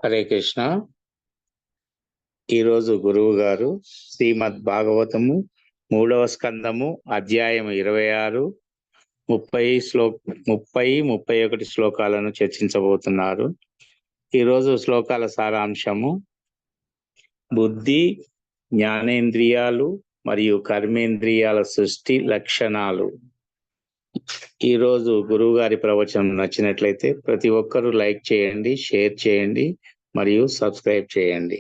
హరే కృష్ణ. ఈరోజు గురువు గారు శ్రీమద్ భాగవతము 3వ స్కందము అధ్యాయం 26 30 31 శ్లోకాలను చర్చించబోతున్నారు. ఈరోజు శ్లోకాల సారాంశము బుద్ధి, జ్ఞానేంద్రియాలు మరియు కర్మేంద్రియాల సృష్టి లక్షణాలు. ఈరోజు గురువు గారి ప్రవచనం నచ్చినట్లయితే ప్రతి ఒక్కరూ లైక్ చేయండి, షేర్ చేయండి మరియు సబ్స్క్రైబ్ చేయండి.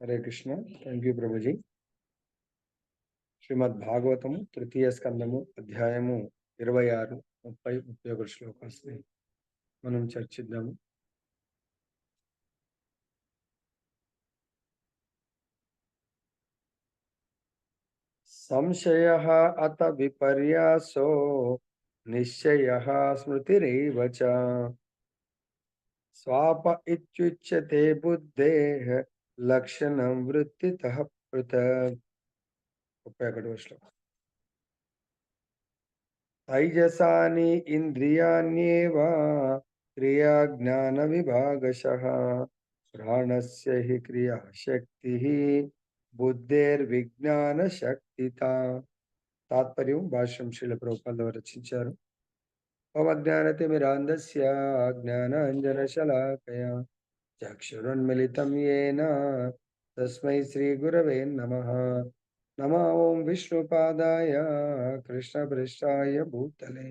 హరే కృష్ణ. Thank you Prabhuji. శ్రీమద్ భాగవతము 3వ స్కందము అధ్యాయము 26, 30, 31 శ్లోకాలు మనం చర్చిద్దాము. సంశయః అత విపర్యాసో నిశ్చయః స్మృతిరేవ చ స్వాప ఇత్యుచ్యతే బుద్ధేః లక్షణం వృత్తితః పృథక్. 31వ శ్లోకం. తైజసాని ఇంద్రియాణ్యేవ క్రియా జ్ఞాన విభాగశః ప్రాణస్య హి క్రియాశక్తిః బుద్ధేర్విజ్ఞాన శక్తిత. తాత్పర్యం భాష్యం శ్రీల ప్రభుపాదుల వారు రచించారు. అవజ్ఞానతిమిరాంధస్య జ్ఞానాంజనశలాకయా చక్షురున్మిళితం యేన తస్మై శ్రీగురవే నమః. నమో ఓం విష్ణుపాదాయ కృష్ణప్రేష్ఠాయ భూతలే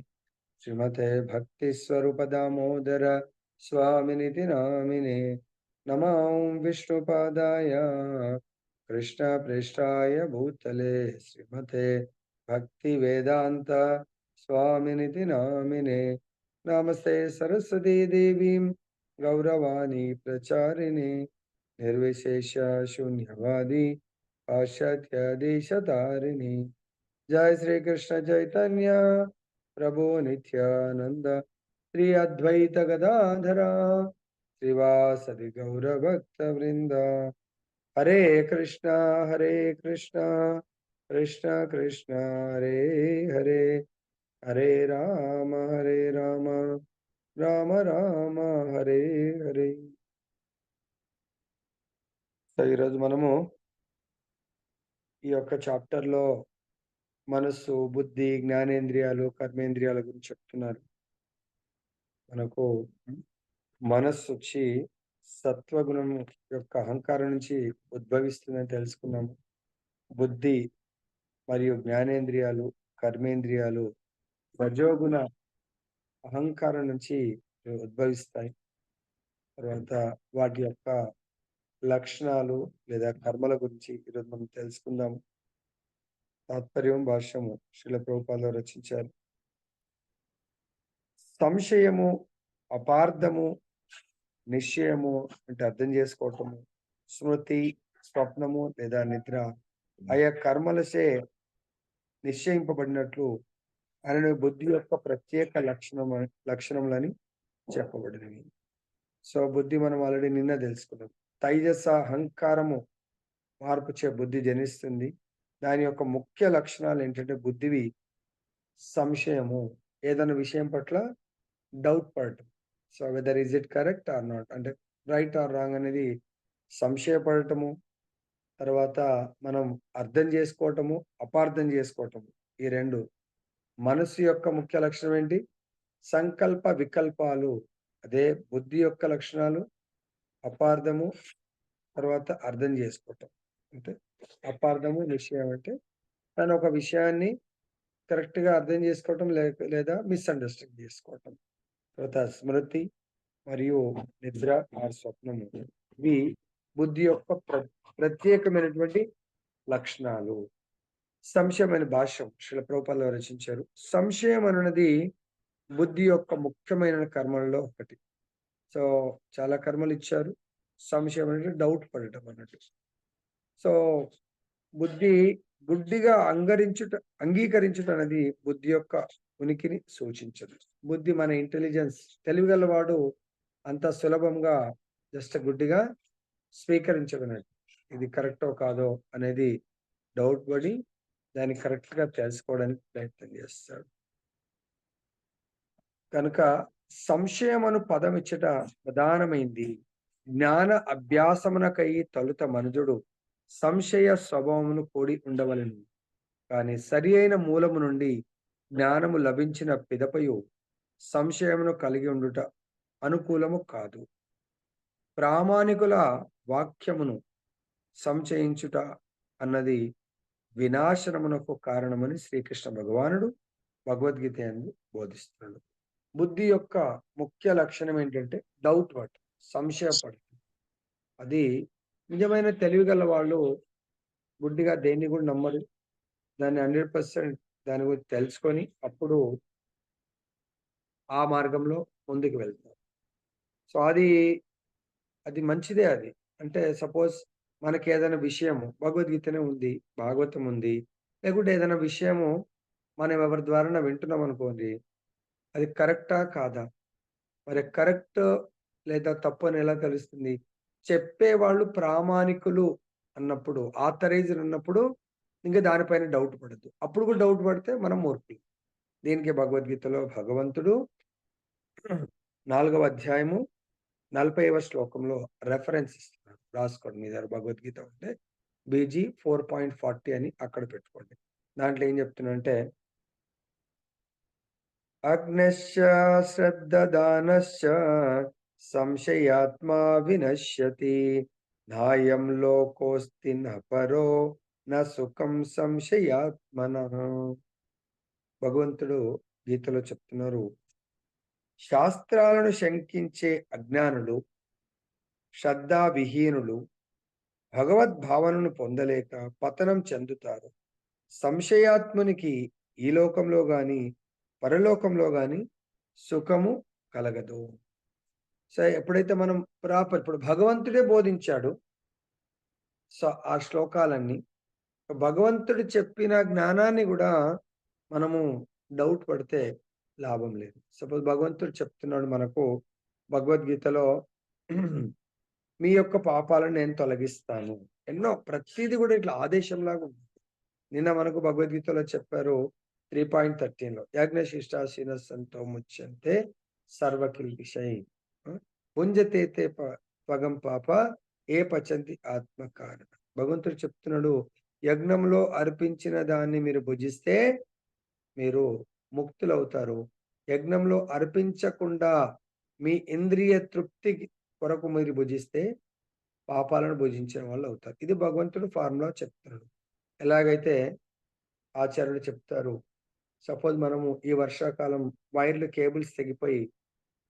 శ్రీమతే భక్తిస్వరూప దామోదర స్వామినితి నామినే. నమో ఓం విష్ణుపాదాయ కృష్ణప్రేష్ఠాయ భూతలే శ్రీమతే భక్తి వేదాంత స్వామినితి నామినే. నమస్తే సరస్వతీ దేవీం గౌరవాణి ప్రచారిణి నిర్విశేష శూన్యవాది పాశ్చాత్య దేశతారిణి. జయ శ్రీకృష్ణ చైతన్య ప్రభు నిత్యానంద శ్రీ అద్వైత గదాధర శ్రీవాసది గౌరభక్త వృంద. హరే కృష్ణ కృష్ణ కృష్ణ హరే హరే, హరే రామ రామ రామ హరే హరే. సో ఈరోజు మనము ఈ యొక్క చాప్టర్లో మనస్సు, బుద్ధి, జ్ఞానేంద్రియాలు, కర్మేంద్రియాల గురించి చెప్తున్నారు. మనకు మనస్సు వచ్చి సత్వగుణం యొక్క అహంకారం నుంచి ఉద్భవిస్తుందని తెలుసుకున్నాము. బుద్ధి మరియు జ్ఞానేంద్రియాలు, కర్మేంద్రియాలు రజోగుణ అహంకారం నుంచి ఉద్భవిస్తాయి. తర్వాత వాటి యొక్క లక్షణాలు లేదా కర్మల గురించి ఈరోజు మనం తెలుసుకుందాము. తాత్పర్యం భాష్యము శ్రీల ప్రభుపాదులు రచించారు. సంశయము, అపార్థము, నిశ్చయము అంటే అర్థం చేసుకోవటము, స్మృతి, స్వప్నము లేదా నిద్ర ఆయా కర్మలసే నిశ్చయింపబడినట్లు ఆయన బుద్ధి యొక్క ప్రత్యేక లక్షణములని చెప్పబడినవి. సో బుద్ధి మనం ఆల్రెడీ నిన్న తెలుసుకున్నాం. తైజస అహంకారము మార్పుచే బుద్ధి జనిస్తుంది. దాని యొక్క ముఖ్య లక్షణాలు ఏంటంటే బుద్ధివి సంశయము, ఏదైనా విషయం పట్ల డౌట్ పడటం. So whether is it correct or not, అంటే రైట్ ఆర్ రాంగ్ అనేది సంశయపడటము. తర్వాత మనం అర్థం చేసుకోవటము, అపార్థం చేసుకోవటము. ఈ రెండు. మనసు యొక్క ముఖ్య లక్షణం ఏంటి? సంకల్ప వికల్పాలు. అదే బుద్ధి యొక్క లక్షణాలు. అపార్థము, తర్వాత అర్థం చేసుకోవటం. అంటే అపార్థము, నిశ్చయం అంటే తను ఒక విషయాన్ని కరెక్ట్ గా అర్థం చేసుకోవటం లేదా మిస్అండర్స్టాండ్ చేసుకోవటం. తర్వాత స్మృతి మరియు నిద్ర ఆ స్వప్నము, ఇవి బుద్ధి యొక్క ప్రత్యేకమైనటువంటి లక్షణాలు. సంశయం అనే భాష్యం శ్రీల ప్రభుపాదులు రచించారు. సంశయం అన్నది బుద్ధి యొక్క ముఖ్యమైన కర్మలలో ఒకటి. సో చాలా కర్మలు ఇచ్చారు. సంశయం అంటే డౌట్ పడటం అన్నట్టు. సో బుద్ధి గుడ్డిగా అంగీకరించుట అనేది బుద్ధి యొక్క ఉనికిని సూచించదు. బుద్ధి మన ఇంటెలిజెన్స్, తెలివిగలవాడు అంత సులభంగా జస్ట్ గుడ్డిగా స్వీకరించగలడు. ఇది కరెక్టో కాదో అనేది డౌట్ పడి దాన్ని కరెక్ట్ గా తెలుసుకోవడానికి ప్రయత్నం చేస్తాడు. కనుక సంశయమను పదం ఇచ్చట ప్రధానమైంది. జ్ఞాన అభ్యాసమునకై తొలుత మనుజుడు సంశయ స్వభావమును కూడి ఉండవలెను. కానీ సరి అయిన మూలము నుండి జ్ఞానము లభించిన పిదపయు సంశయమును కలిగి ఉండుట అనుకూలము కాదు. ప్రామాణికుల వాక్యమును సంశయించుట అన్నది వినాశనమునకు కారణమని శ్రీకృష్ణ భగవానుడు భగవద్గీత యందు బోధిస్తున్నాడు. బుద్ధి యొక్క ముఖ్య లక్షణం ఏంటంటే డౌట్ పడటం, సంశయపడటం. అది నిజమైన తెలివి గల వాళ్ళు గుడ్డిగా దేన్ని కూడా నమ్మరు. దాన్ని 100% దాని గురించి తెలుసుకొని అప్పుడు ఆ మార్గంలో ముందుకు వెళ్తారు. సో అది మంచిదే అది. అంటే సపోజ్ మనకేదైనా విషయము భగవద్గీతనే ఉంది, భాగవతం ఉంది. లేకుంటే ఏదైనా విషయము మనం ఎవరి ద్వారానా వింటున్నాం అనుకోండి. అది కరెక్టా? కాదా? మరి కరెక్ట్ లేదా తప్పు అని ఎలా తెలుస్తుంది? చెప్పేవాళ్ళు ప్రామాణికులు అన్నప్పుడు, ఆథరైజ్డ్ అన్నప్పుడు ఇంక దానిపైన డౌట్ పడొద్దు. అప్పుడు కూడా డౌట్ పడితే మనం మూర్ఖులు. దీనికి భగవద్గీతలో భగవంతుడు 4వ అధ్యాయము 40వ శ్లోకంలో రెఫరెన్స్ ఇస్తున్నాడు. రాసుకోండి మీ దగ్గర భగవద్గీత ఉంటే బీజీ 4.40 అని అక్కడ పెట్టుకోండి. దాంట్లో ఏం చెప్తున్నాడంటే అగ్నశ్చ శ్రద్ధదానశ్చ సంశయాత్మా వినశ్యతి నాయం లోకోస్తి న పరో న సుఖం సంశయాత్మనః. భగవంతుడు గీతలో చెప్తున్నారు, శాస్త్రాలను శంకించే అజ్ఞానులు, శ్రద్ధావిహీనులు భగవద్భావనను పొందలేక పతనం చెందుతారు. సంశయాత్మునికి ఈ లోకంలో గాని పరలోకంలో గాని సుఖము కలగదు. సో ఎప్పుడైతే మనం ఇప్పుడు భగవంతుడే బోధించాడు. సో ఆ శ్లోకాలన్నీ భగవంతుడు చెప్పిన జ్ఞానాన్ని కూడా మనము డౌట్ పడితే లాభం లేదు. సపోజ్ భగవంతుడు చెప్తున్నాడు మనకు భగవద్గీతలో మీ యొక్క పాపాలను నేను తొలగిస్తాను. ఎన్నో ప్రతిదీ కూడా ఇట్లా ఆదేశంలాగా ఉంది. నిన్న మనకు భగవద్గీతలో చెప్పారు 3.13లో యజ్ఞశిష్టాశీన సంతో ముచ్యంతే సర్వకిల్ విషయ్ పుంజతే త్వగం పాప ఏ పచంతి ఆత్మ కారణ. భగవంతుడు చెప్తున్నాడు, యజ్ఞంలో అర్పించిన దాన్ని మీరు భుజిస్తే మీరు ముక్తులవుతారు. యజ్ఞంలో అర్పించకుండా మీ ఇంద్రియ తృప్తి కొరకు మీరు భుజిస్తే పాపాలను భుజించిన వాళ్ళు అవుతారు. ఇది భగవంతుడు ఫార్ములా చెప్తున్నాడు. ఎలాగైతే ఆచార్యులు చెప్తారు, సపోజ్ మనము ఈ వర్షాకాలం వైర్లు కేబుల్స్ తెగిపోయి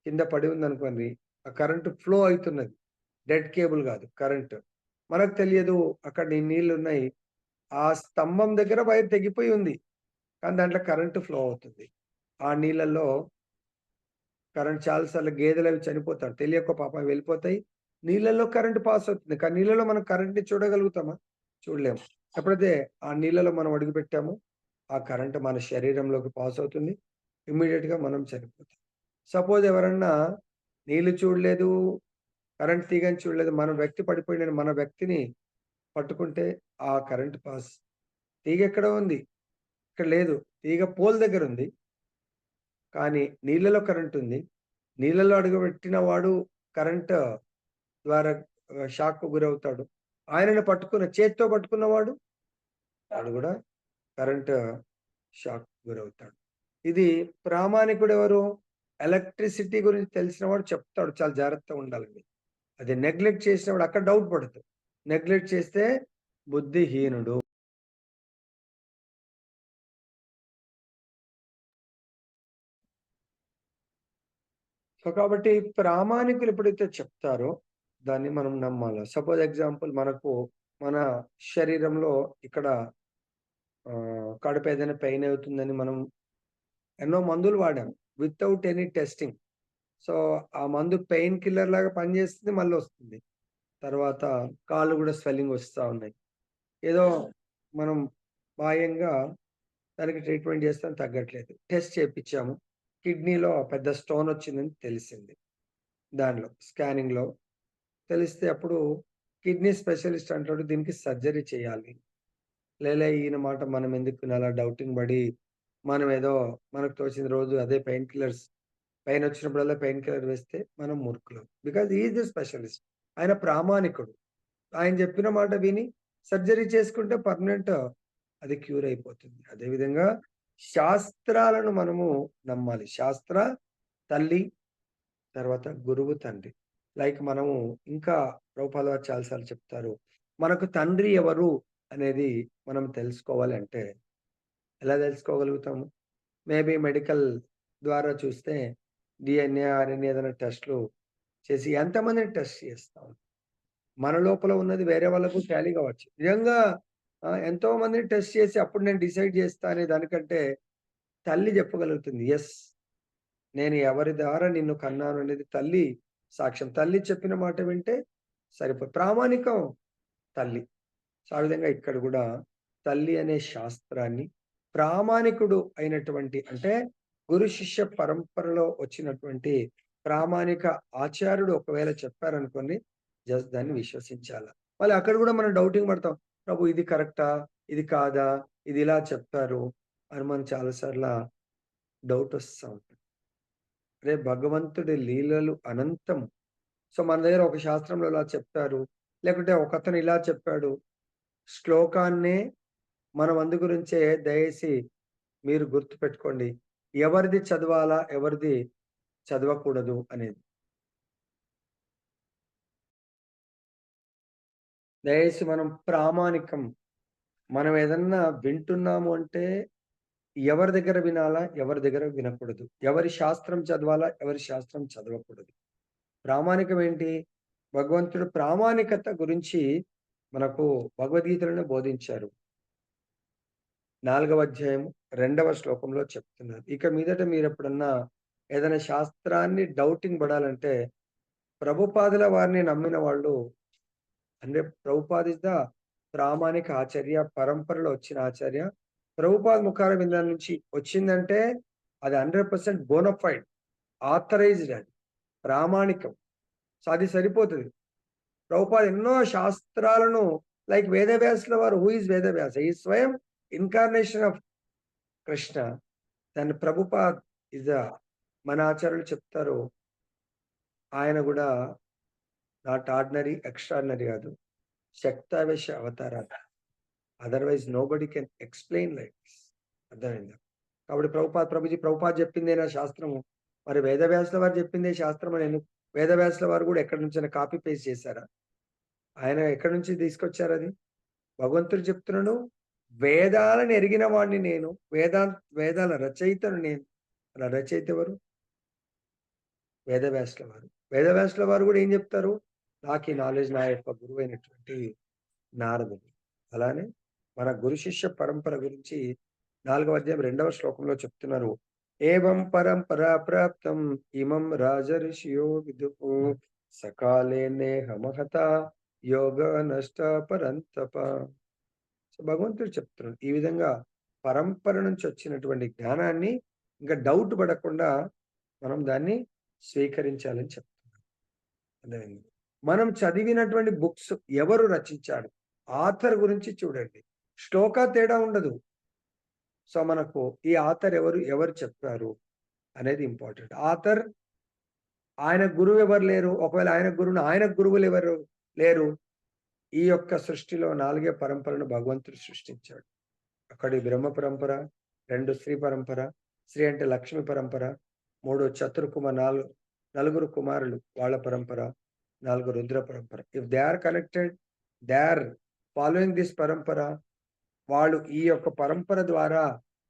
కింద పడి ఉందనుకోండి, ఆ కరెంటు ఫ్లో అవుతున్నది, డెడ్ కేబుల్ కాదు కరెంట్. మనకు తెలియదు అక్కడ నీళ్లు ఉన్నాయి, ఆ స్తంభం దగ్గర వైర్ తెగిపోయి ఉంది, కానీ దాంట్లో కరెంటు ఫ్లో అవుతుంది. ఆ నీళ్ళల్లో కరెంట్ చాలాసార్లు గేదెలు అవి చనిపోతారు, తెలియక పాపం వెళ్ళిపోతాయి. నీళ్ళల్లో కరెంట్ పాస్ అవుతుంది, కానీ నీళ్ళలో మనం కరెంట్ని చూడగలుగుతామా? చూడలేము. ఎప్పుడైతే ఆ నీళ్ళలో మనం అడుగు పెట్టామో ఆ కరెంట్ మన శరీరంలోకి పాస్ అవుతుంది, ఇమ్మీడియట్ గా మనం చనిపోతాం. సపోజ్ ఎవరన్నా నీళ్లు చూడలేదు, కరెంట్ తీగని చూడలేదు, మన వ్యక్తి పడిపోయిన మన వ్యక్తిని పట్టుకుంటే ఆ కరెంట్ పాస్. తీగ ఎక్కడ ఉంది? ఇక్కడ లేదు. తీగ పోల్ దగ్గర ఉంది, కానీ నీళ్ళలో కరెంట్ ఉంది. నీళ్ళలో అడుగుపెట్టిన వాడు కరెంట్ ద్వారా షాక్ కు గురవుతాడు. ఆయనను పట్టుకున్న చేత్తో పట్టుకున్నవాడు వాడు కూడా కరెంట్ షాక్ గురవుతాడు. ఇది ప్రామాణికుడు ఎవరు? ఎలక్ట్రిసిటీ గురించి తెలిసిన వాడు చెప్తాడు, చాలా జాగ్రత్తగా ఉండాలండి. అది నెగ్లెక్ట్ చేసినవాడు అక్కడ డౌట్ పడతాడు. నెగ్లెక్ట్ చేస్తే బుద్ధిహీనుడు. సో కాబట్టి ప్రామాణికులు ఎప్పుడైతే చెప్తారో దాన్ని మనం నమ్మాలి. సపోజ్ ఎగ్జాంపుల్ మనకు మన శరీరంలో ఇక్కడ కడుపు ఏదైనా పెయిన్ అవుతుందని మనం ఎన్నో మందులు వాడాం వితౌట్ ఎనీ టెస్టింగ్. సో ఆ మందు పెయిన్ కిల్లర్ లాగా పనిచేస్తుంది, మళ్ళీ వస్తుంది. తర్వాత కాళ్ళు కూడా స్వెల్లింగ్ వస్తూ ఉన్నాయి. ఏదో మనం బాహ్యంగా దానికి ట్రీట్మెంట్ చేస్తాం, తగ్గట్లేదు. టెస్ట్ చేయించాము, కిడ్నీలో పెద్ద స్టోన్ వచ్చిందని తెలిసింది. దానిలో స్కానింగ్లో తెలిస్తే అప్పుడు కిడ్నీ స్పెషలిస్ట్ అంటాడు దీనికి సర్జరీ చేయాలి. ఈయన మాట మనం ఎందుకు వినాలా? డౌటింగ్ పడి మనం ఏదో మనకు తోచిన రోజు అదే పెయిన్ కిల్లర్స్ పెయిన్ వచ్చినప్పుడల్లా పెయిన్ కిల్లర్ వేస్తే మనం మూర్ఖులం. Because he is the specialist. ఆయన ప్రామాణికుడు. ఆయన చెప్పిన మాట విని సర్జరీ చేసుకుంటే పర్మనెంట్ అది క్యూర్ అయిపోతుంది. అదేవిధంగా శాస్త్రాలను మనము నమ్మాలి. శాస్త్ర తల్లి, తర్వాత గురువు తండ్రి. లైక్ మనము ఇంకా ప్రభుపాద వారు చాలా సార్లు చెప్తారు. మనకు తండ్రి ఎవరు అనేది మనం తెలుసుకోవాలి అంటే ఎలా తెలుసుకోగలుగుతాము? మేబీ మెడికల్ ద్వారా చూస్తే DNA, RNA ఏదైనా టెస్ట్‌లు చేసి ఎంతమందిని టెస్ట్ చేస్తాం. మన లోపల ఉన్నది వేరే వాళ్ళకు టాలీ కావచ్చు. నిజంగా ఎంతో మందిని టెస్ట్ చేసి అప్పుడు నేను డిసైడ్ చేస్తా అనే దానికంటే తల్లి చెప్పగలుగుతుంది. యెస్, నేను ఎవరి ద్వారా నిన్ను కన్నాను అనేది తల్లి సాక్ష్యం. తల్లి చెప్పిన మాట వింటే ప్రామాణికం తల్లి. సో, ఆ విధంగా ఇక్కడ కూడా తల్లి అనే శాస్త్రాన్ని ప్రామాణికుడు అయినటువంటి అంటే గురు శిష్య పరంపరలో వచ్చినటువంటి ప్రామాణిక ఆచార్యుడు ఒకవేళ చెప్పారనుకోండి, జస్ట్ దాన్ని విశ్వసించాల. మళ్ళీ అక్కడ కూడా మనం డౌటింగ్ పడతాం. ప్రభు ఇది కరెక్టా? ఇది కాదా? ఇది ఇలా చెప్పారు అని మనం చాలా సార్ల డౌట్ వస్తా ఉంటుంది. అరే భగవంతుడి లీలలు అనంతం. సో, మన దగ్గర ఒక శాస్త్రంలో ఇలా చెప్తారు. లేకుంటే ఒకతను ఇలా చెప్పాడు. శ్లోకాన్నే మనం అందు గురించే దయచేసి మీరు గుర్తుపెట్టుకోండి. ఎవరిది చదవాలా? ఎవరిది చదవకూడదు అనేది. దయచేసి మనం ప్రామాణికం. మనం ఏదన్నా వింటున్నాము అంటే ఎవరి దగ్గర వినాలా? ఎవరి దగ్గర వినకూడదు. ఎవరి శాస్త్రం చదవాలా? ఎవరి శాస్త్రం చదవకూడదు. ప్రామాణికం ఏంటి? భగవంతుడు ప్రామాణికత గురించి మనకు భగవద్గీతలోనే బోధించారు. 4వ అధ్యాయం 2వ శ్లోకంలో చెప్తున్నారు. ఇక మీదట మీరెప్పుడన్నా ఏదైనా శాస్త్రాన్ని డౌటింగ్ పడాలంటే ప్రభుపాదుల వారిని నమ్మిన వాళ్ళు అంటే ప్రభుపాద ఇస్ ద ప్రామాణిక ఆచార్య. పరంపరలో వచ్చిన ఆచార్య. ప్రభుపాద ముఖార విందాల నుంచి వచ్చిందంటే అది 100% బోనఫైడ్, ఆథరైజ్డ్ అది. ప్రామాణికం. సో, అది సరిపోతది. ప్రభుపాద ఎన్నో శాస్త్రాలను లైక్ వేదవ్యాసుల వారు. Who is Vedavyasa? ఈ స్వయం ఇన్కార్నేషన్ ఆఫ్ కృష్ణ. దాన్ని ప్రభుపాద్ ఇస్ మన ఆచార్యులు చెప్తారు. ఆయన కూడా నాట్ ఆర్డినరీ, ఎక్స్ట్రాడినరీ కాదు. శక్తావేశ అవతారాలు. Otherwise nobody can explain like this. అర్థమైందా? కాబట్టి ప్రభుపాద్ చెప్పిందేనా శాస్త్రము? మరి వేదవ్యాసుల వారు చెప్పిందే శాస్త్రం అని ఎందుకు? వేదవ్యాసుల వారు కూడా ఎక్కడి నుంచైనా కాపీ పేస్ట్ చేశారా? ఆయన ఎక్కడి నుంచి తీసుకొచ్చారు అది? భగవంతుడు చెప్తున్నాడు, వేదాలను ఎరిగిన వాడిని నేను. వేదాల రచయితను నేను. అలా రచయిత ఎవరు? వేదవ్యాసుల వారు. వేదవ్యాసుల వారు కూడా ఏం చెప్తారు? నాకు ఈ నాలెడ్జ్ నా యొక్క గురువైనటువంటి నారదుడు. అలానే మన గురు శిష్య పరంపర గురించి 4వ అధ్యాయం 2వ శ్లోకంలో చెప్తున్నారు. ఏవం పరంపరా ప్రాప్తం ఇమం రాజర్షియో విదుః సకాలే నేహ మహత యోగ నష్ట పరంతప. సో, భగవంతుడు చెప్తున్నాడు. ఈ విధంగా పరంపర నుంచి వచ్చినటువంటి జ్ఞానాన్ని ఇంకా డౌట్ పడకుండా మనం దాన్ని స్వీకరించాలని చెప్తున్నాడు. అర్థమైంది? మనం చదివినటువంటి బుక్స్ ఎవరు రచించాడు? ఆథర్ గురించి చూడండి. శ్లోక తేడా ఉండదు. సో, మనకు ఈ ఆథర్ ఎవరు చెప్పారు అనేది ఇంపార్టెంట్. ఆథర్ ఆయన గురువు ఎవరు లేరు. ఒకవేళ ఆయన గురువులు ఎవరు లేరు. ఈ యొక్క సృష్టిలో 4 పరంపరను భగవంతుడు సృష్టించాడు. ఒకటి బ్రహ్మ పరంపర, 2 శ్రీ పరంపర. శ్రీ అంటే లక్ష్మి పరంపర. 3 నలుగురు కుమారులు వాళ్ళ పరంపర. 4 రుద్ర పరంపర. If they are connected, they are following this పరంపర. వాళ్ళు ఈ యొక్క పరంపర ద్వారా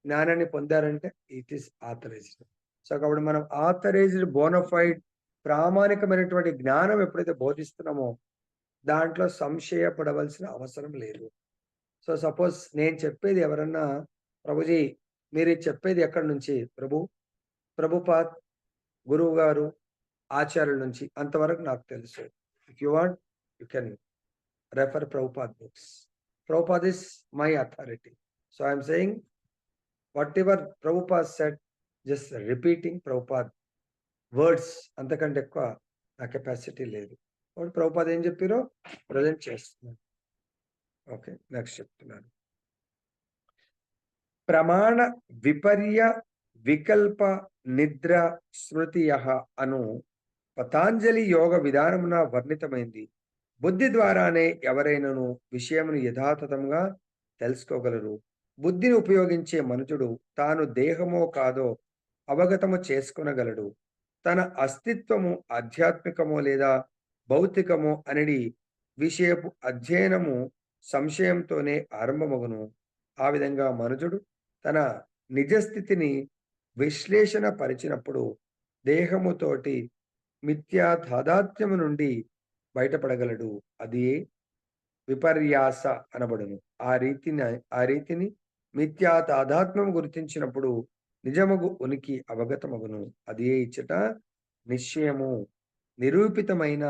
జ్ఞానాన్ని పొందారంటే ఇట్ ఈస్ ఆథరైజ్డ్. సో, కాబట్టి మనం ఆథరైజ్డ్, బోనఫైడ్, ప్రామాణికమైనటువంటి జ్ఞానం ఎప్పుడైతే బోధిస్తున్నామో దాంట్లో సంశయపడవలసిన అవసరం లేదు. సో, సపోజ్ నేను చెప్పేది ఎవరన్నా ప్రభుజీ మీరు చెప్పేది ఎక్కడి నుంచి? ప్రభుపాద్ గురువు గారు ఆచార్యుల నుంచి అంతవరకు నాకు తెలుసు. If you want you can refer Prabhupad books. Prabhupad is my authority. So, I'm saying what ever Prabhupad said, just repeating Prabhupad words. అంతకంటే ఎక్కువ నా కెపాసిటీ లేదు. ప్రభుపాద్ ఏం చెప్పారో ప్రజెంట్ చేస్తున్నాను. ఓకే, నెక్స్ట్ చెప్తున్నాను. ప్రమాణ విపర్య వికల్ప నిద్ర స్మృతియ అను పతాంజలి యోగ విధానమున వర్ణితమైంది. బుద్ధి ద్వారానే ఎవరైనాను విషయమును యథాతథంగా తెలుసుకోగలరు. బుద్ధిని ఉపయోగించే మనుషుడు తాను దేహమో కాదో అవగతము చేసుకొనగలడు. తన అస్తిత్వము ఆధ్యాత్మికమో లేదా భౌతికమో అనేది విషయపు అధ్యయనము సంశయంతోనే ఆరంభమగును. ఆ విధంగా మనుజుడు తన నిజస్థితిని విశ్లేషణ పరిచినప్పుడు దేహముతోటి మిథ్యా తాదాత్మ్యము నుండి బయటపడగలడు. అది విపర్యాస అనబడును. ఆ రీతిని మిథ్యా తాదాత్మ్యము గుర్తించినప్పుడు నిజమగు ఉనికి అవగతమగును. అది ఇచ్చట నిశ్చయము నిరూపితమైన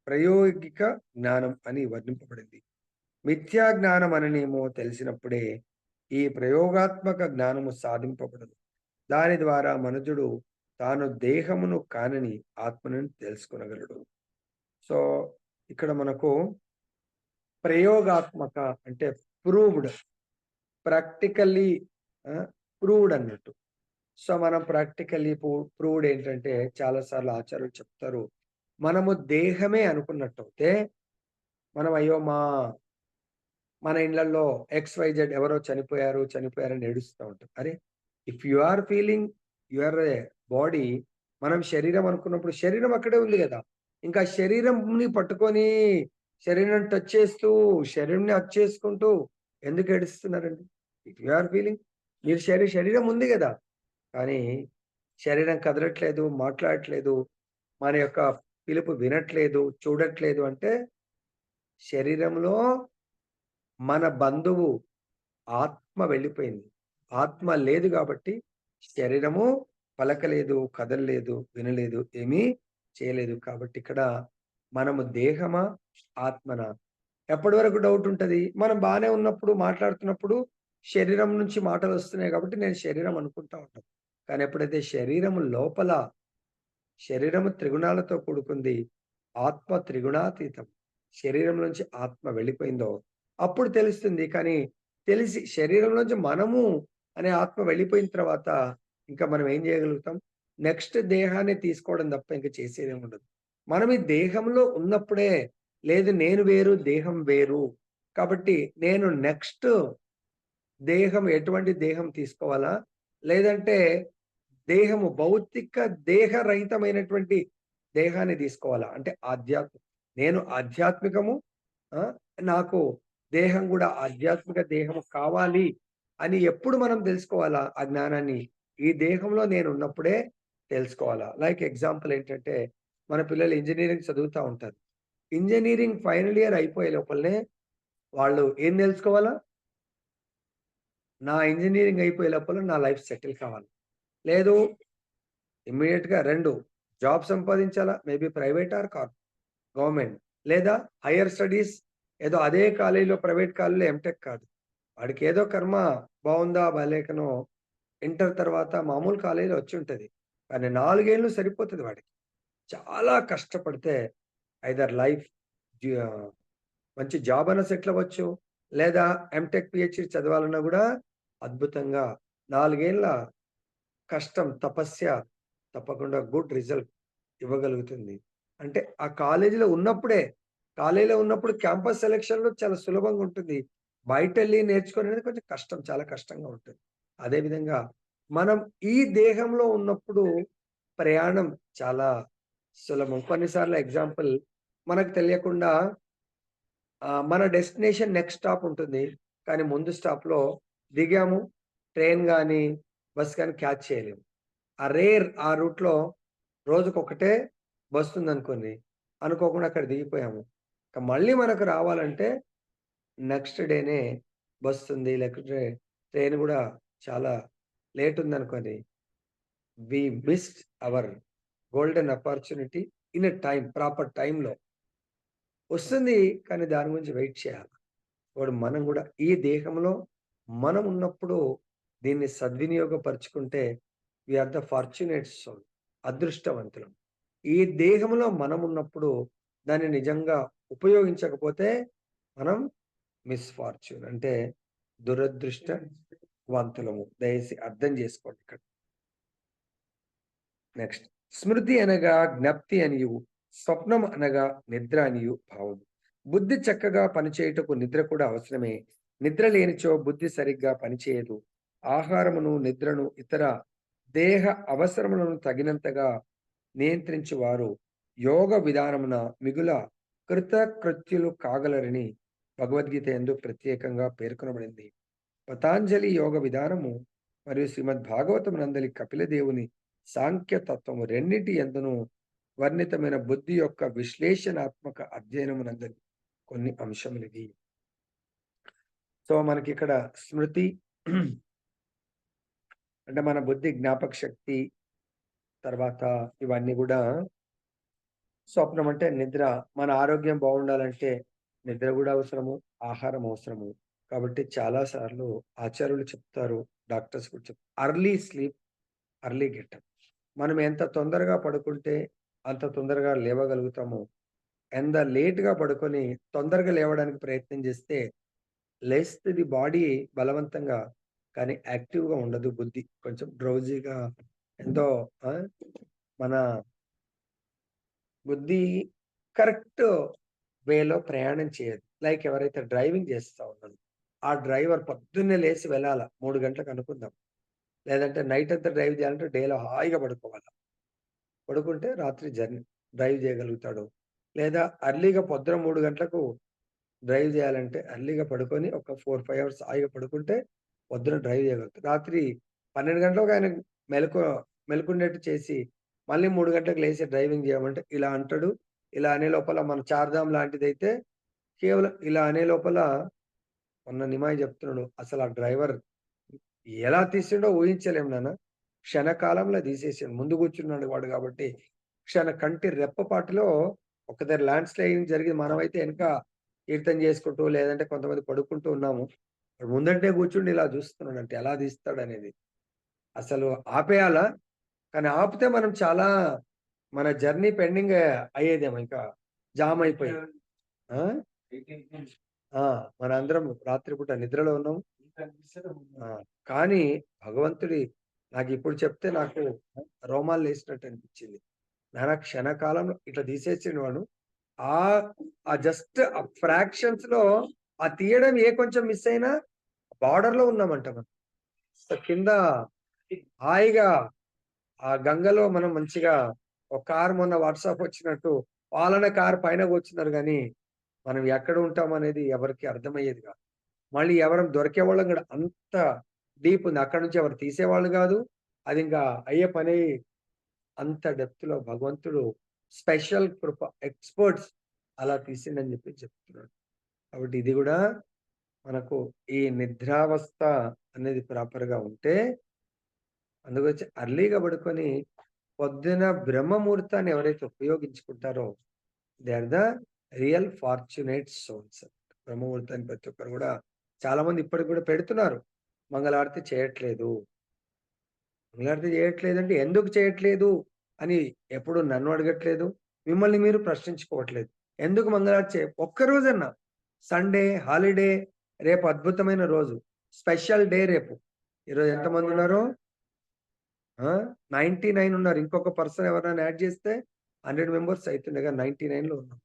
ప్రయోగిక జ్ఞానం అని వర్ణింపబడింది. మిథ్యా జ్ఞానం అననేమో తెలిసినప్పుడే ఈ ప్రయోగాత్మక జ్ఞానము సాధింపబడదు. దాని ద్వారా మనుజుడు తాను దేహమును కానని ఆత్మను తెలుసుకొనగలడు. సో ఇక్కడ మనకు ప్రయోగాత్మక అంటే ప్రూవ్డ్, ప్రాక్టికల్లీ ప్రూవ్డ్ అన్నట్టు. సో మనం ప్రాక్టికల్లీ ప్రూవ్డ్ ఏంటంటే చాలాసార్లు ఆచార్యులు చెప్తారు, మనము దేహమే అనుకున్నట్టయితే మనం అయ్యో మన ఇళ్లలో XYZ ఎవరో చనిపోయారని ఏడుస్తూ ఉంటాం. అరే, if you are feeling your body, మనం శరీరం అనుకున్నప్పుడు శరీరం అక్కడే ఉంది కదా. ఇంకా శరీరంని పట్టుకొని శరీరం టచ్ చేస్తూ శరీరంని హగ్ చేసుకుంటూ ఎందుకు ఏడుస్తున్నారండి? ఇఫ్ యు ఆర్ ఫీలింగ్, మీరు శరీరం ఉంది కదా, కానీ శరీరం కదలట్లేదు, మాట్లాడట్లేదు, మన యొక్క పిలుపు వినట్లేదు, చూడట్లేదు అంటే శరీరంలో మన బంధువు ఆత్మ వెళ్ళిపోయింది. ఆత్మ లేదు కాబట్టి శరీరము పలకలేదు, కదలలేదు, వినలేదు, ఏమీ చేయలేదు. కాబట్టి ఇక్కడ మనము దేహమా, ఆత్మనా? ఎప్పటి వరకు డౌట్ ఉంటది? మనం బానే ఉన్నప్పుడు, మాట్లాడుతున్నప్పుడు శరీరం నుంచి మాటలు వస్తున్నాయి కాబట్టి నేను శరీరం అనుకుంటా ఉంటాం. కానీ ఎప్పుడైతే శరీరము త్రిగుణాలతో కూడుకుంది, ఆత్మ త్రిగుణాతీతం, శరీరం నుంచి ఆత్మ వెళ్ళిపోయిందో అప్పుడు తెలుస్తుంది. కానీ తెలిసి శరీరం నుంచి మనము అనే ఆత్మ వెళ్ళిపోయిన తర్వాత ఇంకా మనం ఏం చేయగలుగుతాం? నెక్స్ట్ దేహాన్ని తీసుకోవడం తప్ప ఇంక చేసేదేమి ఉండదు. మనం ఈ దేహంలో ఉన్నప్పుడే లేదు నేను వేరు, దేహం వేరు. కాబట్టి నేను నెక్స్ట్ దేహం ఎటువంటి దేహం తీసుకోవాలా? లేదంటే భౌతిక దేహరహితమైనటువంటి దేహాన్ని తీసుకోవాలా? అంటే నేను ఆధ్యాత్మికము, నాకు దేహం కూడా ఆధ్యాత్మిక దేహము కావాలి అని ఎప్పుడు మనం తెలుసుకోవాలా? ఆ జ్ఞానాన్ని ఈ దేహంలో నేను ఉన్నప్పుడే తెలుసుకోవాలా. లైక్ ఎగ్జాంపుల్ ఏంటంటే, మన పిల్లలు ఇంజినీరింగ్ చదువుతా ఉంటారు. ఇంజినీరింగ్ ఫైనల్ ఇయర్ అయిపోయే లోపలనే వాళ్ళు ఏం తెలుసుకోవాలా? నా ఇంజినీరింగ్ అయిపోయే లోపల నా లైఫ్ సెటిల్ కావాలి. లేదు, ఇమ్మీడియేట్‌గా 2 జాబ్ సంపాదించాలా. Maybe private or government. లేదా హైర్ స్టడీస్ ఏదో అదే కాలేజీలో ప్రైవేట్ కాలేజీలో ఎంటెక్ కాదు. వాడికి ఏదో కర్మ బావుందా బాలేకనో ఇంటర్ తర్వాత మామూలు కాలేజీలో వచ్చుంటది. కానీ 4 ఏళ్ళు సరిపోతది వాడికి. చాలా కష్టపడితే ఐదర్ మంచి జాబ్ అన్నా సెటిల్ అవ్వచ్చు. లేదా ఎంటెక్, పీహెచ్‌డీ చదవాలన్నా గూడా అద్భుతంగా 4 ఏళ్ల కష్టం, తపస్య తప్పకుండా గుడ్ రిజల్ట్ ఇవ్వగలుగుతుంది. అంటే ఆ కాలేజీలో ఉన్నప్పుడు క్యాంపస్ సెలక్షన్‌లో చాలా సులభంగా ఉంటుంది. బయటెళ్ళి నేర్చుకునేది కొంచెం కష్టం, చాలా కష్టంగా ఉంటుంది. అదే విధంగా మనం ఈ దేహంలో ఉన్నప్పుడు ప్రయాణం చాలా సులభం. కొన్నిసార్లు ఎగ్జాంపుల్ మనకు తెలియకుండా మన డెస్టినేషన్ నెక్స్ట్ స్టాప్ ఉంటుంది. కానీ ముందు స్టాప్‌లో దిగాము. ట్రైన్ గాని, బస్ గాని క్యాచ్ చేయలేము. ఆ రూట్‌లో రోజుకొకటే బస్సుందనుకోండి. అనుకోకుండా అక్కడ దిగిపోయాము. ఇక మళ్ళీ మనకు రావాలంటే నెక్స్ట్ డేనే బస్సుంది. లేకపోతే ట్రైన్ గూడా చాలా లేట్ ఉందనుకోండి. We missed our golden opportunity in a proper టైమ్‌లో. వస్తుంది, కానీ దాని గురించి వెయిట్ చేయాలి. మనం గూడా ఈ దేహంలో మనం ఉన్నప్పుడు దీన్ని సద్వినియోగపరుచుకుంటే we are the fortunate soul, అదృష్టవంతులం. ఈ దేహంలో మనం ఉన్నప్పుడు దాన్ని నిజంగా ఉపయోగించకపోతే మనం మిస్‌ఫార్చ్యూన్ అంటే దురదృష్టవంతులము. దయచేసి అర్థం చేసుకోండి. నెక్స్ట్ స్మృతి అనగా జ్ఞప్తి అనియు, స్వప్నం అనగా నిద్ర అనియు భావం. బుద్ధి చక్కగా పనిచేయుటకు నిద్ర కూడా అవసరమే. నిద్ర లేనిచో బుద్ధి సరిగ్గా పనిచేయదు. ఆహారమును నిద్రను ఇతర దేహ అవసరములను తగినంతగా నియంత్రించువారు యోగ విధానమున మిగుల కృతకృత్యులు కాగలరని భగవద్గీత యందు ప్రత్యేకంగా పేర్కొనబడింది. పతాంజలి యోగ విధానము మరియు శ్రీమద్ భాగవతమునందలి కపిలదేవుని సాంఖ్యతత్వము రెండింటి యందును వర్ణితమైన బుద్ధి యొక్క విశ్లేషణాత్మక అధ్యయనమునందలి కొన్ని అంశములు ఇవి. సో మనకి ఇక్కడ స్మృతి అంటే మన బుద్ధి జ్ఞాపక శక్తి, తర్వాత ఇవన్నీ కూడా స్వప్నం అంటే నిద్ర. మన ఆరోగ్యం బాగుండాలంటే నిద్ర కూడా అవసరము, ఆహారం అవసరము. కాబట్టి చాలా సార్లు ఆచార్యులు చెప్తారు, డాక్టర్స్ కూడా చెప్తారు, అర్లీ స్లీప్ అర్లీ గెటప్. మనం ఎంత తొందరగా పడుకుంటే అంత తొందరగా లేవగలుగుతాము. ఎంత లేట్గా పడుకొని తొందరగా లేవడానికి ప్రయత్నం చేస్తే లేస్తుంది బాడీ బలవంతంగా, కానీ యాక్టివ్గా ఉండదు. బుద్ధి కొంచెం డ్రౌజీగా ఎంతో మన బుద్ధి కరెక్ట్ వేలో ప్రయాణం చేయదు. లైక్ ఎవరైతే డ్రైవింగ్ చేస్తా ఉన్నారో ఆ డ్రైవర్ పొద్దున్నే లేచి వెళ్ళాల 3 గంటలకు అనుకుందాం. లేదంటే నైట్ అంతా డ్రైవ్ చేయాలంటే డేలో హాయిగా పడుకోవాలి. పడుకుంటే రాత్రి డ్రైవ్ చేయగలుగుతాడు. లేదా అర్లీగా పొద్దున 3 గంటలకు డ్రైవ్ చేయాలంటే అర్లీగా పడుకొని ఒక 4, 5 అవర్స్ హాయిగా పడుకుంటే పొద్దున డ్రైవ్ చేయగలుగుతాడు. రాత్రి 12 గంటలకు ఆయన మెలుకునేట్టు చేసి మళ్ళీ 3 గంటలకు లేచి డ్రైవింగ్ చేయమంటే ఇలా అంటాడు. ఇలా అనే లోపల మన చార్ధామ్ లాంటిదైతే కేవలం ఇలా అనే లోపల మొన్న నిమాయి చెప్తున్నాడు. అసలు ఆ డ్రైవర్ ఎలా తీసిండో ఊహించలేము నాన్న. క్షణకాలంలో తీసేసాడు. ముందు కూర్చున్నాడు వాడు కాబట్టి కంటి రెప్పపాటులో ఒక దగ్గర ల్యాండ్ స్లైడింగ్ జరిగింది. మనమైతే వెనక కీర్తన చేసుకుంటూ లేదంటే కొంతమంది పడుకుంటూ ఉన్నాము. వాడు ముందంటే కూర్చుండి ఇలా చూస్తున్నాడు అంటే ఎలా తీస్తాడు అనేది. అసలు ఆపేయాలా? కానీ ఆపితే మనం చాలా మన జర్నీ పెండింగ్ అయ్యేదేమో, ఇంకా జామ్ అయిపోయి. ఆ? మనందరం రాత్రిపూట నిద్రలో ఉన్నాము. కానీ భగవంతుడి నాకు ఇప్పుడు చెప్తే నాకు రోమాలు లేసినట్టు అనిపించింది. నాన్న క్షణకాలంలో ఇట్లా తీసేసిన వాడు ఆ జస్ట్ ఆ ఫ్రాక్షన్స్ లో ఆ తీయడం ఏ కొంచెం మిస్ అయినా బార్డర్ లో ఉన్నామంట మనం. సో కింద హాయిగా ఆ గంగలో మనం మంచిగా ఒక కారు మొన్న వాట్సాప్ వచ్చినట్టు పాలన కారు పైన కూర్చున్నారు, కానీ మనం ఎక్కడ ఉంటాం అనేది ఎవరికి అర్థమయ్యేది కాదు. మళ్ళీ ఎవరం దొరికేవాళ్ళం కూడా అంత డీప్ ఉంది. అక్కడ నుంచి ఎవరు తీసేవాళ్ళు కాదు. అది ఇంకా అయ్యే పని. అంత డెప్త్ లో భగవంతుడు స్పెషల్ కృప ఎక్స్పర్ట్స్ అలా తీసిండని చెప్పి చెప్తున్నాడు. కాబట్టి ఇది కూడా మనకు ఈ నిద్రావస్థ అనేది ప్రాపర్ గా ఉంటే అందుకొచ్చి అర్లీగా పడుకొని పొద్దున బ్రహ్మముహూర్తాన్ని ఎవరైతే ఉపయోగించుకుంటారో they are the real fortunate souls. బ్రహ్మముహూర్తాన్ని ప్రతి ఒక్కరు కూడా చాలా మంది ఇప్పటికి కూడా పెడుతున్నారు. మంగళారతి చేయట్లేదు. మంగళారతి చేయట్లేదంటే ఎందుకు చేయట్లేదు అని ఎప్పుడు నన్ను అడగట్లేదు, మిమ్మల్ని మీరు ప్రశ్నించుకోవట్లేదు. ఎందుకు మంగళారతి ఒక్కరోజన్నా సండే హాలిడే, రేపు అద్భుతమైన రోజు, స్పెషల్ డే రేపు. ఈరోజు ఎంతమంది ఉన్నారు? 99 ఉన్నారు. ఇంకొక పర్సన్ ఎవరైనా యాడ్ చేస్తే 100 మెంబర్స్ అవుతుండే, 99 లో ఉన్నాం.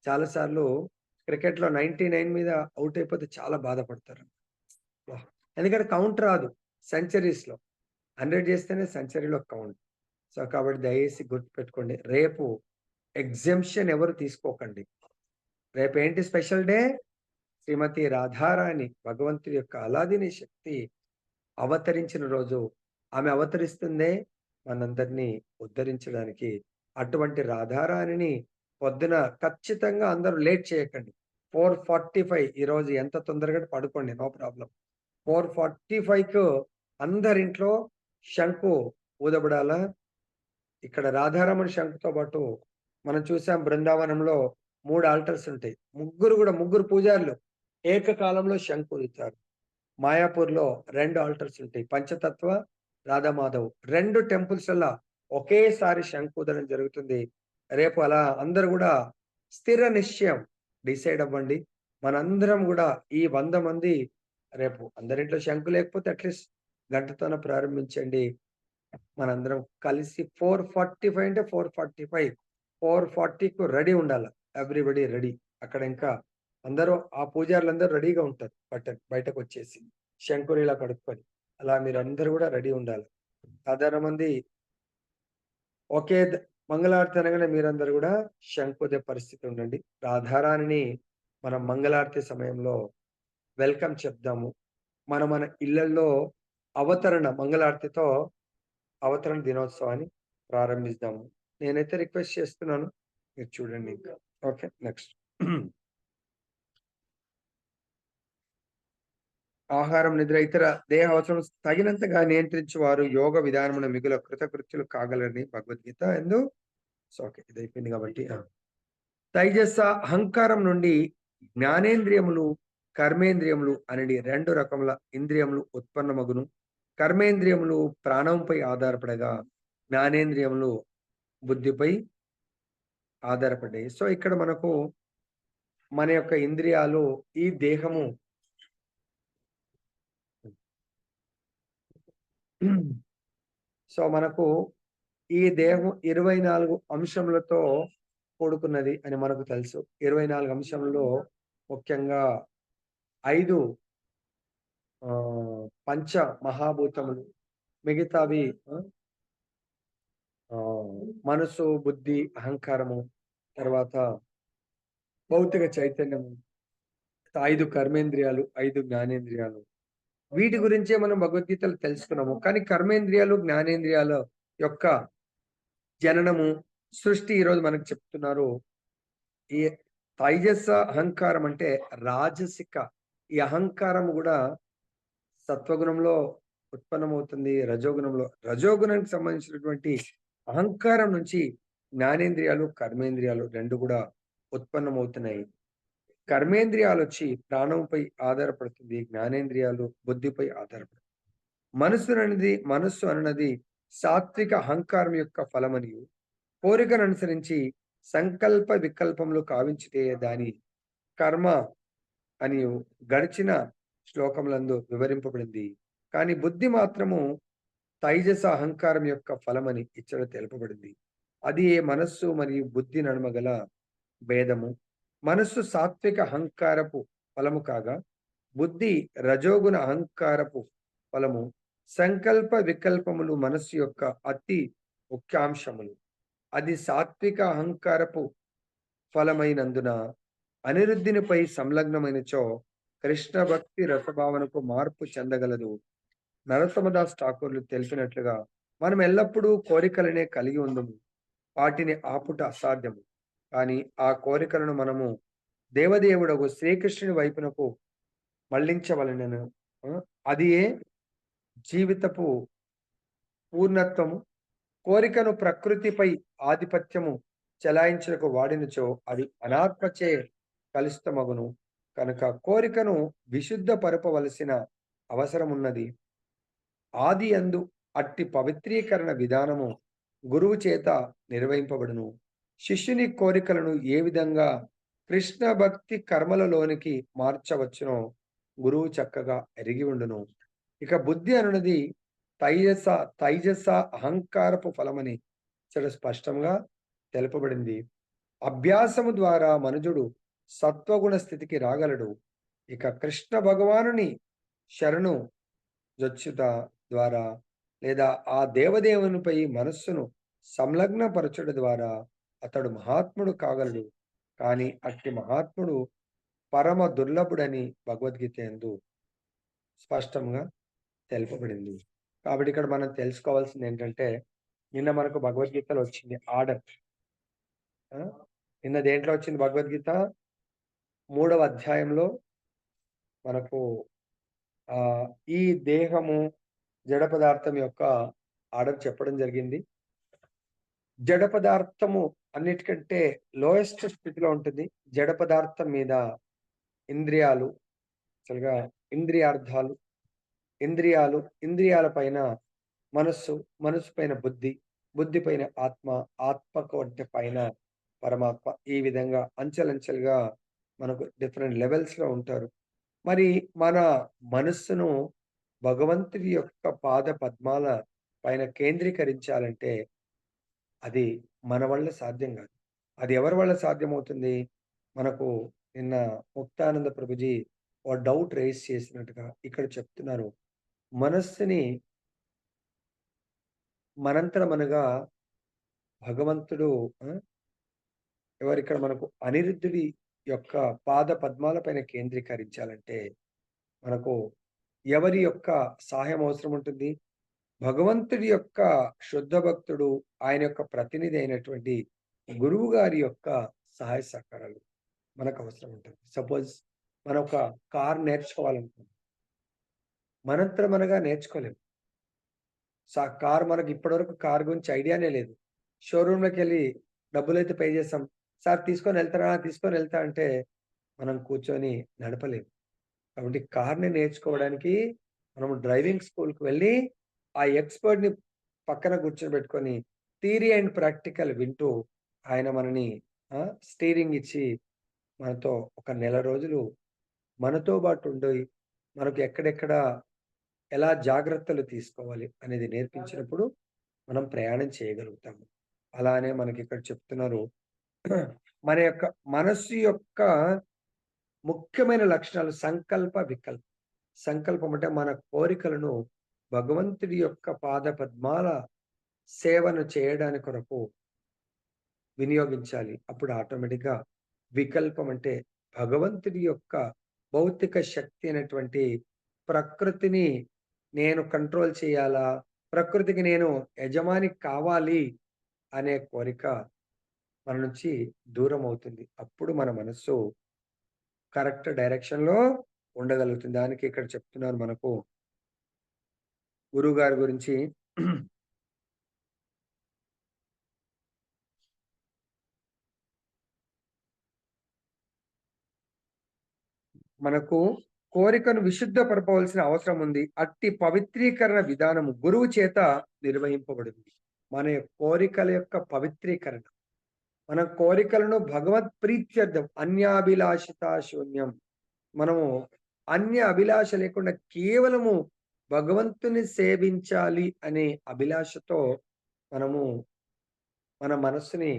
చాలా సార్లు క్రికెట్ లో 99 మీద అవుట్ అయిపోతే చాలా బాధపడతారు. ఎందుకంటే కౌంట్ రాదు సెంచరీస్ లో. 100 చేస్తేనే సెంచరీలో కౌంట్. సో కాబట్టి దయచేసి గుర్తుపెట్టుకోండి, రేపు ఎగ్జంప్షన్ ఎవరు తీసుకోకండి. రేపు ఏంటి స్పెషల్ డే? శ్రీమతి రాధారాణి భగవంతుడి యొక్క అలాదిని శక్తి అవతరించిన రోజు. ఆమె అవతరిస్తుందే మనందరినీ ఉద్ధరించడానికి. అటువంటి రాధారాణిని పొద్దున ఖచ్చితంగా అందరూ లేట్ చేయకండి. 4:45 ఈరోజు ఎంత తొందరగా పడుకోండి, నో ప్రాబ్లం. 4:45కు అందరింట్లో శంకు ఊదబడాలా. ఇక్కడ రాధారమణ శంకుతో పాటు మనం చూసాం బృందావనంలో 3 ఆల్టర్స్ ఉంటాయి. ముగ్గురు పూజారులు ఏకకాలంలో శంకు ఊదుతారు. మాయాపూర్లో 2 ఆల్టర్స్ ఉంటాయి. పంచతత్వ, రాధామాధవ్ 2 టెంపుల్స్ వల్ల ఒకేసారి శంకు ఊదడం జరుగుతుంది. రేపు అలా అందరు కూడా స్థిర నిశ్చయం డిసైడ్ అవ్వండి. మనందరం కూడా ఈ 100 మంది రేపు అందరింట్లో శంకు లేకపోతే అట్లీస్ట్ గంటతోనే ప్రారంభించండి. మనందరం కలిసి 4:45 అంటే 4:45 4:40కు రెడీ ఉండాల. Everybody ready. అక్కడ ఇంకా అందరూ ఆ పూజారులందరూ రెడీగా ఉంటారు. బయటకొచ్చేసి శంకుని ఇలా కడుక్కొని. అలా మీరందరూ గూడా రెడీ ఉండాలి. సాధారణ మంది ఒకే మంగళారతి అనగానే మీరందరూ గూడా శంకుదే పరిస్థితి ఉండండి. రాధారాణిని మనం మంగళారతి సమయంలో వెల్కమ్ చెప్దాము. మన ఇళ్లల్లో మంగళారతితో అవతరణ దినోత్సవాన్ని ప్రారంభిద్దాము. నేనైతే రిక్వెస్ట్ చేస్తున్నాను. మీరు చూడండి ఇంకా. ఓకే. నెక్స్ట్. ఆహారం, నిద్ర, ఇతర దేహ అవసరం తగినంతగా నియంత్రించువారు యోగ విధానమున మిగుల కృతకృత్యులు కాగలరని భగవద్గీత ఎందు. So, okay. ఇది అయిపోయింది కాబట్టి తైజస అహంకారం నుండి జ్ఞానేంద్రియములు, కర్మేంద్రియములు అనేది 2 రకముల ఇంద్రియములు ఉత్పన్నమగును. కర్మేంద్రియములు ప్రాణంపై ఆధారపడగా, జ్ఞానేంద్రియములు బుద్ధిపై ఆధారపడ్డాయి. సో, ఇక్కడ మనకు మన యొక్క ఇంద్రియాలు ఈ దేహము సో, మనకు ఈ దేహం 24 అంశములతో కూడుకున్నది అని మనకు తెలుసు. 24 అంశంలో ముఖ్యంగా 5 పంచ మహాభూతములు, మిగతావి మనసు, బుద్ధి, అహంకారము, తర్వాత భౌతిక చైతన్యము, 5 కర్మేంద్రియాలు, 5 జ్ఞానేంద్రియాలు. వీటి గురించే మనం భగవద్గీతలో తెలుసుకున్నాము. కానీ కర్మేంద్రియాలు, జ్ఞానేంద్రియాల యొక్క జననము, సృష్టి ఈరోజు మనకు చెప్తున్నారు. ఈ తైజస అహంకారం అంటే రాజసిక. ఈ అహంకారం గూడా సత్వగుణంలో ఉత్పన్నమవుతుంది. రజోగుణానికి సంబంధించినటువంటి అహంకారం నుంచి జ్ఞానేంద్రియాలు, కర్మేంద్రియాలు 2 కూడా ఉత్పన్నమవుతున్నాయి. కర్మేంద్రియాలొచ్చి ప్రాణంపై ఆధారపడుతుంది. జ్ఞానేంద్రియాలు బుద్ధిపై ఆధారపడుతుంది. మనస్సు అనున్నది సాత్విక అహంకారం యొక్క ఫలమనియు, కోరికను అనుసరించి సంకల్ప వికల్పములు కావించితే దాని కర్మ అనియు గడిచిన శ్లోకములందు వివరింపబడింది. కానీ బుద్ధి మాత్రము తైజస అహంకారం యొక్క ఫలమని ఇచ్చట తెలుపబడింది. అది మనస్సు మరియు బుద్ధి నడుమ గల భేదము. మనస్సు సాత్విక అహంకారపు ఫలము కాగా, బుద్ధి రజోగుణ అహంకారపు ఫలము. సంకల్ప వికల్పములు మనస్సు యొక్క అతి ముఖ్యాంశములు. అది సాత్విక అహంకారపు ఫలమైనందున అనిరుద్ధినిపై సంలగ్నమైనచో కృష్ణ భక్తి రసభావనకు మార్పు చెందగలదు. నరోత్తమదాస్ ఠాకూర్లు తెలిపినట్లుగా మనం ఎల్లప్పుడూ కోరికలనే కలిగి ఉందము. వాటిని ఆపుట అసాధ్యము. కానీ ఆ కోరికలను మనము దేవదేవుడకు శ్రీకృష్ణుని వైపునకు మళ్లించవలెనను. అదియే జీవితపు పూర్ణత్వము. కోరికను ప్రకృతిపై ఆధిపత్యము చెలాయించుటకు వాడినచో అది అనాత్మచే కలుషితమగును. కనుక కోరికను విశుద్ధ పరపవలసిన అవసరమున్నది. ఆది యందు అట్టి పవిత్రీకరణ విధానము గురువు చేత నిర్వహింపబడును. శిష్యుని కోరికలను ఏ విధంగా కృష్ణ భక్తి కర్మలలోనికి మార్చవచ్చునో గురువు చక్కగా ఎరిగి ఉండును. ఇక బుద్ధి అనున్నది తైజస అహంకారపు ఫలమని చాలా స్పష్టంగా తెలుపబడింది. అభ్యాసము ద్వారా మనుజుడు సత్వగుణ స్థితికి రాగలడు. ఇక కృష్ణ భగవానుని శరణు జొచ్చుట ద్వారా లేదా ఆ దేవదేవునిపై మనస్సును సంలగ్నపరచుట ద్వారా అతడు మహాత్ముడు కాగలడు. కానీ అట్టి మహాత్ముడు పరమ దుర్లభుడని భగవద్గీత యందు స్పష్టంగా తెలుపబడింది. కాబట్టి ఇక్కడ మనం తెలుసుకోవాల్సింది ఏంటంటే, నిన్న మనకు భగవద్గీతలో వచ్చింది ఆర్డర్. నిన్న దేంట్లో వచ్చింది భగవద్గీత? 3వ అధ్యాయంలో మనకు ఈ దేహము, జడ పదార్థం యొక్క ఆర్డర్ చెప్పడం జరిగింది. జడ పదార్థము అన్నిటికంటే లోయెస్ట్ స్థితిలో ఉంటుంది. జడ పదార్థం మీద ఇంద్రియాలు, అసలుగా ఇంద్రియార్థాలు, ఇంద్రియాల పైన మనస్సు, మనస్సు పైన బుద్ధి, బుద్ధి పైన ఆత్మ, ఆత్మకు పైన పరమాత్మ. ఈ విధంగా అంచెలంచెలుగా మనకు డిఫరెంట్ లెవెల్స్ లో ఉంటారు. మరి మన మనస్సును భగవంతుడి యొక్క పాద పద్మాల పైన కేంద్రీకరించాలంటే అది మన వల్ల సాధ్యం కాదు. అది ఎవరి వల్ల సాధ్యమవుతుంది? మనకు నిన్న ముక్తానంద ప్రభుజీ ఓ డౌట్ రైజ్ చేసినట్టుగా ఇక్కడ చెప్తున్నారు. మనస్సుని మనంతట మనగా భగవంతుడు ఎవరిక్కడ మనకు అనిరుద్ధుడి యొక్క పాద పద్మాల పైన కేంద్రీకరించాలంటే మనకు ఎవరి యొక్క సహాయం అవసరం ఉంటుంది? భగవంతుడి యొక్క శుద్ధ భక్తుడు, ఆయన యొక్క ప్రతినిధి అయినటువంటి గురువు గారి యొక్క సహాయ సహకారాలు మనకు అవసరం ఉంటుంది. సపోజ్ మనం ఒక కార్ నేర్చుకోవాలనుకుంటున్నాం. మనంతట మనగా నేర్చుకోలేము. కార్ మనకు ఇప్పటివరకు కార్ గురించి ఐడియానే లేదు. షోరూమ్‌లోకి వెళ్ళి డబ్బులైతే పే చేసాం. సార్ తీసుకొని వెళ్తారా? తీసుకొని వెళ్తా అంటే మనం కూర్చొని నడపలేము. కాబట్టి కార్‌ని నేర్చుకోవడానికి మనం డ్రైవింగ్ స్కూల్‌కి వెళ్ళి ఆ ఎక్స్‌పర్ట్‌ని పక్కన కూర్చోబెట్టుకొని థియరీ అండ్ ప్రాక్టికల్ వింటూ ఆయన మనని స్టీరింగ్ ఇచ్చి మనతో ఒక నెల రోజులు మనతో పాటు ఉండి మనకు ఎక్కడెక్కడ ఎలా జాగ్రత్తలు తీసుకోవాలి అనేది నేర్పించినప్పుడు మనం ప్రయాణం చేయగలుగుతాము. అలానే మనకిక్కడ చెప్తున్నారు మన యొక్క మనస్సు యొక్క ముఖ్యమైన లక్షణాలు సంకల్ప, వికల్ప. సంకల్పం అంటే మన కోరికలను భగవంతుడి యొక్క పాద పద్మాల సేవను చేయడానికి కొరకు వినియోగించాలి. అప్పుడు ఆటోమేటిక్‌గా వికల్పం అంటే భగవంతుడి యొక్క భౌతిక శక్తి అయినటువంటి ప్రకృతిని నేను కంట్రోల్ చేయాలా? ప్రకృతికి నేను యజమాని కావాలి అనే కోరిక మన నుంచి దూరం అవుతుంది. అప్పుడు మన మనస్సు కరెక్ట్ డైరెక్షన్‌లో ఉండగలుగుతుంది. దానికి ఇక్కడ చెప్తున్నారు మనకు గురువుగారి గురించి మనకు కోరికను విశుద్ధపరపవలసిన అవసరం ఉంది. అట్టి పవిత్రీకరణ విధానము గురువు చేత నిర్వహింపబడింది. మన కోరికల యొక్క పవిత్రీకరణ. మన కోరికలను భగవత్ ప్రీత్యర్థం అన్యాభిలాషిత శూన్యం. మనము అన్య అభిలాష లేకుండా కేవలము భగవంతుని సేవించాలి అనే అభిలాషతో మనము మన మనస్సుని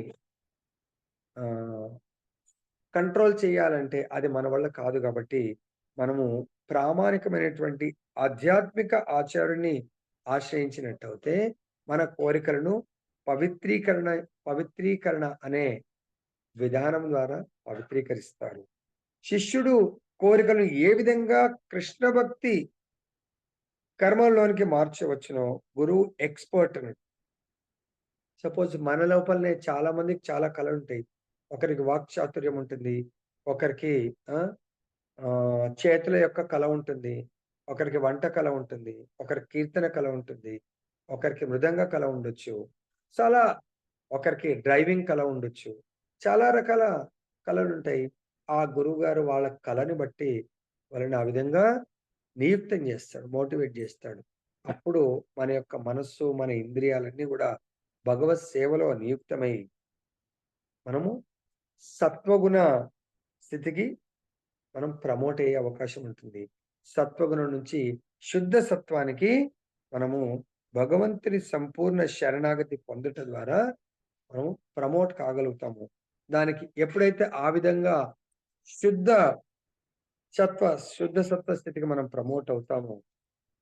కంట్రోల్ చేయాలంటే అది మన వల్ల కాదు కాబట్టి మనము ప్రామాణికమైనటువంటి ఆధ్యాత్మిక ఆచార్యుని ఆశ్రయించినట్టయితే మన కోరికలను పవిత్రీకరణ పవిత్రీకరణ అనే విధానం ద్వారా పవిత్రీకరిస్తారు. శిష్యుడు కోరికలను ఏ విధంగా కృష్ణ భక్తి కర్మల్లోనికి మార్చవచ్చునో గురువు ఎక్స్‌పర్ట్ అని. సపోజ్ మన లోపలనే చాలా మందికి చాలా కళలు ఉంటాయి. ఒకరికి వాక్చాతుర్యం ఉంటుంది. ఒకరికి చేతుల యొక్క కళ ఉంటుంది. ఒకరికి వంట కళ ఉంటుంది. ఒకరికి కీర్తన కళ ఉంటుంది. ఒకరికి మృదంగ కళ ఉండొచ్చు. చాలా ఒకరికి డ్రైవింగ్ కళ ఉండొచ్చు. చాలా రకాల కళలుంటాయి. ఆ గురువుగారు వాళ్ళ కళని బట్టి వాళ్ళని ఆ విధంగా నియుక్తం చేస్తాడు. మోటివేట్ చేస్తాడు. అప్పుడు మన యొక్క మనస్సు, మన ఇంద్రియాలన్నీ కూడా భగవత్ సేవలో నియుక్తమై మనము సత్వగుణ స్థితికి మనం ప్రమోట్ అయ్యే అవకాశం ఉంటుంది. సత్వగుణం నుంచి శుద్ధ సత్వానికి మనము భగవంతుని సంపూర్ణ శరణాగతి పొందుట ద్వారా మనం ప్రమోట్ కాగలుగుతాము. దానికి ఎప్పుడైతే ఆ విధంగా శుద్ధ శుద్ధ సత్వ స్థితికి మనం ప్రమోట్ అవుతామో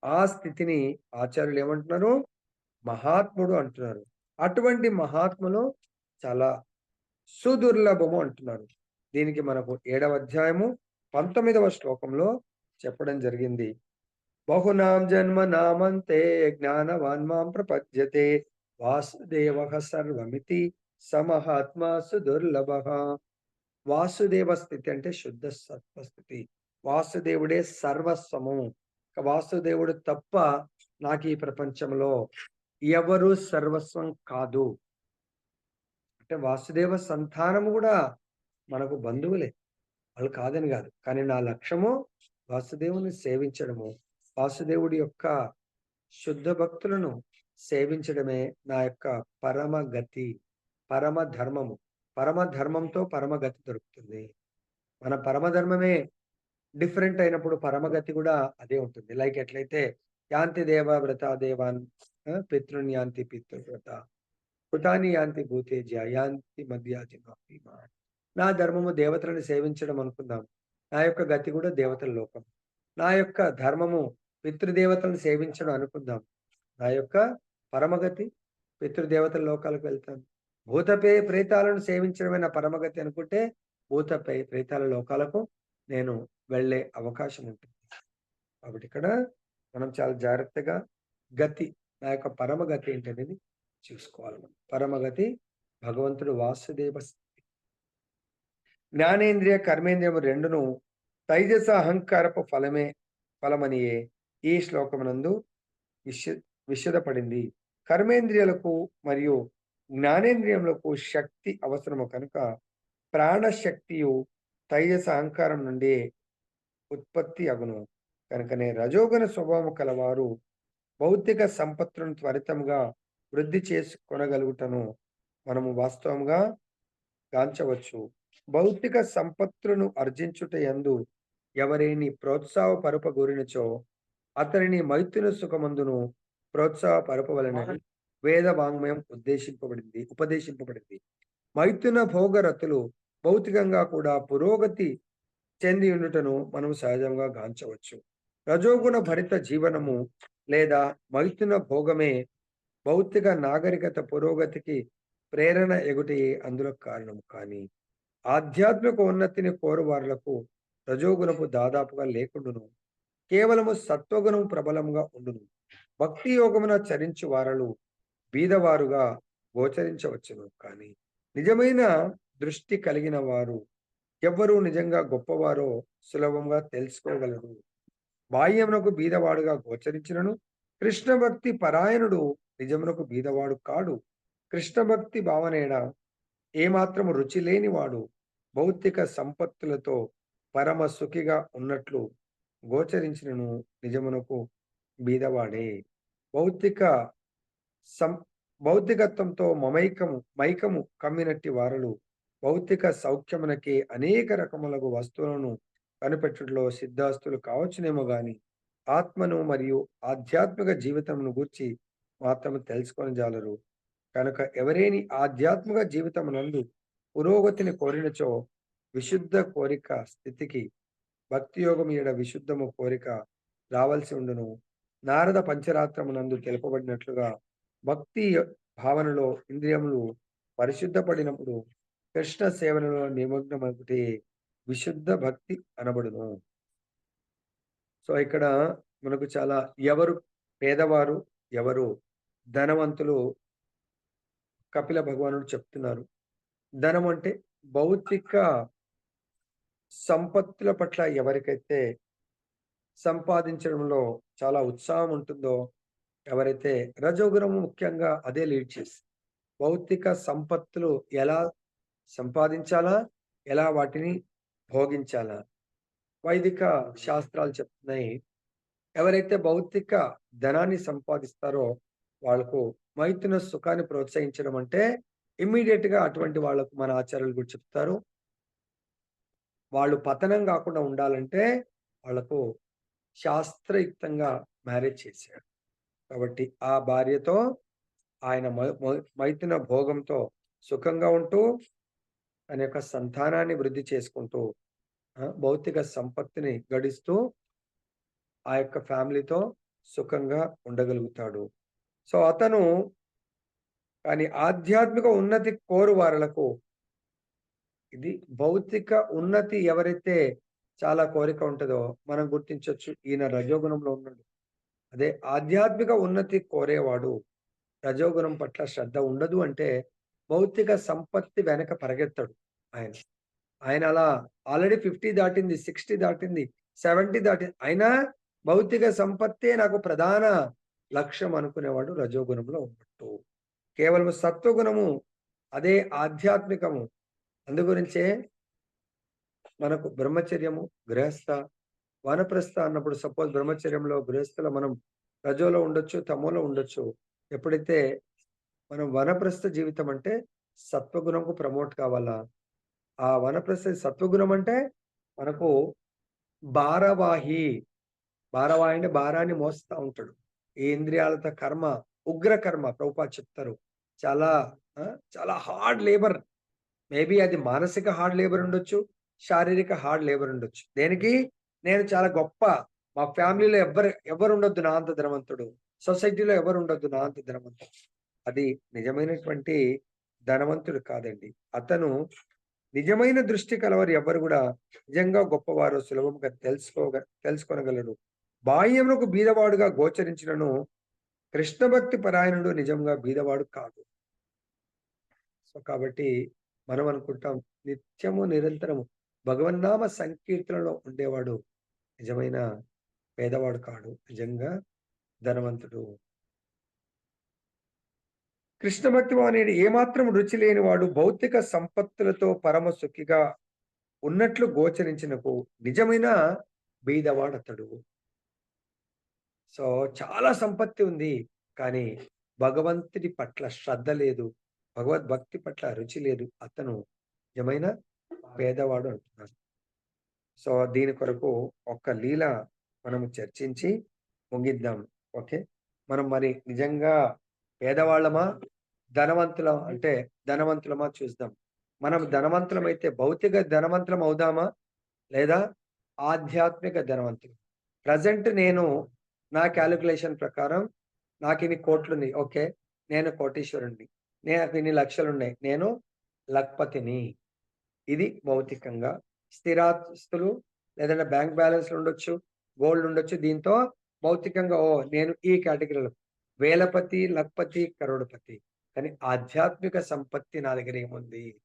ఆ స్థితిని ఆచార్యులు ఏమంటున్నారు? మహాత్ముడు అంటున్నారు. అటువంటి మహాత్ములు చాలా సుదుర్లభము అంటున్నారు. దీనికి మనకు 7వ అధ్యాయము 19వ శ్లోకంలో చెప్పడం జరిగింది. బహునాం జన్మ నామంతే జ్ఞానవాన్ మాం ప్రపద్యతే వాసుదేవః సర్వమితి సమహాత్మా సుదుర్లభః. వాసుదేవ స్థితి అంటే శుద్ధ సత్వ స్థితి. వాసుదేవుడే సర్వస్వము. వాసుదేవుడు తప్ప నాకు ఈ ప్రపంచంలో ఎవరు సర్వస్వం కాదు. అంటే వాసుదేవ సంతానము కూడా మనకు బంధువులే. వాళ్ళు కాదని కాదు. కానీ నా లక్ష్యము వాసుదేవుని సేవించడము. వాసుదేవుడి యొక్క శుద్ధ భక్తులను సేవించడమే నా యొక్క పరమ గతి, పరమ ధర్మము. పరమ ధర్మంతో పరమగతి దొరుకుతుంది. మన పరమధర్మమే డిఫరెంట్ అయినప్పుడు పరమగతి కూడా అదే ఉంటుంది. లైక్ ఎట్లయితే యాంతి దేవ వ్రత దేవాన్ పితృన్ యాంతి పితృవ్రత కృతాని యాంతి భూతేజ యాంతి మధ్యాజిమా. నా ధర్మము దేవతలను సేవించడం అనుకుందాం. నా యొక్క గతి కూడా దేవతల లోకం. నా యొక్క ధర్మము పితృదేవతలను సేవించడం అనుకుందాం. నా యొక్క పరమగతి పితృదేవతల లోకాలకు వెళ్తాను. భూతపే ప్రేతాలను సేవించడమే నా పరమగతి అనుకుంటే భూతపై ప్రేతాల లోకాలకు నేను వెళ్ళే అవకాశం ఉంటుంది. కాబట్టి ఇక్కడ మనం చాలా జాగ్రత్తగా గతి, నా యొక్క పరమగతి ఏంటనేది చూసుకోవాలి. మనం పరమగతి భగవంతుడు వాసుదేవ స్థితి. జ్ఞానేంద్రియ కర్మేంద్రియము రెండును తైజస అహంకారపు ఫలమనియే ఈ శ్లోకమునందు విశదపడింది. కర్మేంద్రియాలకు మరియు జ్ఞానేంద్రియములకు శక్తి అవసరము కనుక ప్రాణశక్తియు తైజస అహంకారం నుండి ఉత్పత్తి అగును. కనుకనే రజోగుణ స్వభావం కలవారు భౌతిక సంపత్తులను త్వరితంగా వృద్ధి చేసుకొనగలుగుటను మనము వాస్తవంగా గాంచవచ్చు. భౌతిక సంపత్తులను ఆర్జించుట యందు ఎవరిని ప్రోత్సాహపరుపగోరినచో అతనిని మైథున సుఖమందును ప్రోత్సాహపరపవలనని వేద వాంగ్మయం ఉపదేశింపబడింది. మైథున భోగరతులు భౌతికంగా కూడా పురోగతి చెంది ఉండుటను మనం సహజంగా గాంచవచ్చు. రజోగుణ భరిత జీవనము లేదా మైథున భోగమే భౌతిక నాగరికత పురోగతికి ప్రేరణ ఎగుటే అందులో కారణము. కానీ ఆధ్యాత్మిక ఉన్నతిని కోరువారులకు రజోగుణము దాదాపుగా లేకుండును. కేవలము సత్వగుణము ప్రబలంగా ఉండును. భక్తి యోగమున చరించు వారలు బీదవారుగా గోచరించవచ్చును. కానీ నిజమైన దృష్టి కలిగిన వారు ఎవ్వరూ నిజంగా గొప్పవారో సులభంగా తెలుసుకోగలరు. బాహ్యమునకు బీదవాడుగా గోచరించినను కృష్ణ భక్తి పరాయణుడు నిజమునకు బీదవాడు కాడు. కృష్ణ భక్తి భావనేడ ఏమాత్రము రుచి లేనివాడు భౌతిక సంపత్తులతో పరమ సుఖిగా ఉన్నట్లు గోచరించినను నిజమునకు బీదవాడే. భౌతికత్వంతో మైకము కమ్మినట్టి వారలు భౌతిక సౌఖ్యమునకి అనేక రకములకు వస్తువులను కనిపెట్టుటలో సిద్ధాస్తులు కావచ్చునేమో గాని ఆత్మను మరియు ఆధ్యాత్మిక జీవితమును గూర్చి మాత్రము తెలుసుకొని జాలరు. కనుక ఎవరేని ఆధ్యాత్మిక జీవితమునందు పురోగతిని కోరినచో విశుద్ధ కోరిక స్థితికి భక్తి యోగం ఈడ విశుద్ధము కోరిక రావాల్సి ఉండును. నారద పంచరాత్రమునందు తెలుపబడినట్లుగా భక్తి భావనలో ఇంద్రియములు పరిశుద్ధపడినప్పుడు కృష్ణ సేవనలో నిమగ్నమగుటే విశుద్ధ భక్తి అనబడును. సో ఇక్కడ మనకు చాలా ఎవరు పేదవారు ఎవరు ధనవంతులు కపిల భగవానుడు చెప్తున్నారు. ధనం అంటే భౌతిక సంపత్తుల పట్ల ఎవరికైతే సంపాదించడంలో చాలా ఉత్సాహం ఉంటుందో, ఎవరైతే రజోగుణము ముఖ్యంగా అదే లీడ్ చేసి భౌతిక సంపత్తులు ఎలా సంపాదించాలా, ఎలా వాటిని భోగించాలా వైదిక శాస్త్రాలు చెప్తున్నాయి. ఎవరైతే భౌతిక ధనాన్ని సంపాదిస్తారో వాళ్ళకు మైథున సుఖాన్ని ప్రోత్సహించడం అంటే ఇమ్మీడియట్ గా అటువంటి వాళ్ళకు మన ఆచార్యులు కూడా చెప్తారు, వాళ్ళు పతనం కాకుండా ఉండాలంటే వాళ్ళకు శాస్త్రయుక్తంగా మ్యారేజ్ చేశాడు. కాబట్టి ఆ భార్యతో ఆయన మైథున భోగంతో సుఖంగా ఉంటూ తన యొక్క సంతానాన్ని వృద్ధి చేసుకుంటూ భౌతిక సంపత్తిని గడిస్తూ ఆ యొక్క ఫ్యామిలీతో సుఖంగా ఉండగలుగుతాడు. సో అతను కానీ ఆధ్యాత్మిక ఉన్నతి కోరు వారలకు ఇది భౌతిక ఉన్నతి ఎవరైతే చాలా కోరిక ఉంటుందో మనం గుర్తించవచ్చు, ఈయన రజోగుణంలో ఉన్నాడు. అదే ఆధ్యాత్మిక ఉన్నతి కోరేవాడు రజోగుణం పట్ల శ్రద్ధ ఉండదు అంటే భౌతిక సంపత్తి వెనక పరిగెత్తాడు. ఆయన అలా ఆల్రెడీ 50 దాటింది, 60 దాటింది, 70 దాటింది, అయినా భౌతిక సంపత్తే నాకు ప్రధాన లక్ష్యం అనుకునేవాడు రజోగుణంలో ఉన్నట్టు. కేవలం సత్వగుణము అదే ఆధ్యాత్మికము. అందుగురించే మనకు బ్రహ్మచర్యము, గృహస్థ, వానప్రస్థ అన్నప్పుడు సపోజ్ బ్రహ్మచర్యంలో గృహస్థలో మనం రజోలో ఉండొచ్చు, తమోలో ఉండొచ్చు. ఎప్పుడైతే మనం వనప్రస్థ జీవితం అంటే సత్వగుణంకు ప్రమోట్ కావాలా. ఆ వనప్రస్థ సత్వగుణం అంటే మనకు భారవాహి అంటే భారాన్ని మోస్తా ఉంటాడు. ఈ ఇంద్రియాలతో కర్మ ఉగ్రకర్మ ప్రభుపాద చెప్తారు. చాలా చాలా హార్డ్ లేబర్. మేబీ అది మానసిక హార్డ్ లేబర్ ఉండొచ్చు. శారీరక హార్డ్ లేబర్ ఉండొచ్చు. దేనికి? నేను చాలా గొప్ప. మా ఫ్యామిలీలో ఎవరుండొద్దు నా అంత ధనవంతుడు. సొసైటీలో ఎవరుండొద్దు నా అంత ధనవంతుడు. అది నిజమైనటువంటి ధనవంతుడు కాదండి. అతను నిజమైన దృష్టి కలవారు ఎవ్వరు గూడా నిజంగా గొప్పవారో సులభంగా తెలుసుకొనగలరు. బాహ్యమునకు బీదవాడుగా గోచరించినను కృష్ణ భక్తి పరాయణుడు నిజంగా బీదవాడు కాదు. సో, కాబట్టి మనం అనుకుంటాం నిత్యము నిరంతరము భగవన్నామ సంకీర్తనలో ఉండేవాడు నిజమైన పేదవాడు కాడు. నిజంగా ధనవంతుడు. కృష్ణ భక్తి అనేది ఏమాత్రం రుచి లేనివాడు భౌతిక సంపత్తులతో పరమ సుఖిగా ఉన్నట్లు గోచరించినకు నిజమైన బీదవాడతడు. సో, చాలా సంపత్తి ఉంది. కానీ భగవంతుడి పట్ల శ్రద్ధ లేదు. భగవద్భక్తి పట్ల రుచి లేదు. అతను నిజమైన పేదవాడు అంటున్నారు. సో, దీని కొరకు ఒక్క లీల మనము చర్చించి ముగిద్దాం. ఓకే. మనం మరి నిజంగా పేదవాళ్ళమా? అంటే ధనవంతులమా చూద్దాం. మనం ధనవంతులమైతే భౌతిక ధనవంతులం అవుదామా? లేదా ఆధ్యాత్మిక ధనవంతులు? ప్రెజెంట్ నేను నా కాలిక్యులేషన్ ప్రకారం నాకిన్ని కోట్లున్నాయి. ఓకే. నేను కోటీశ్వరుడిని. నాకు ఇన్ని లక్షలున్నాయి. నేను లఖ్పతిని. ఇది భౌతికంగా. స్థిరాస్తులు లేదంటే బ్యాంక్ బ్యాలెన్స్‌లు ఉండొచ్చు, గోల్డ్ ఉండొచ్చు. దీంతో భౌతికంగా నేను ఈ కేటగిరీలో వేలపతి, లఖ్పతి, కరోడపతి. కానీ ఆధ్యాత్మిక సంపత్తి నా దగ్గర ఏముంది?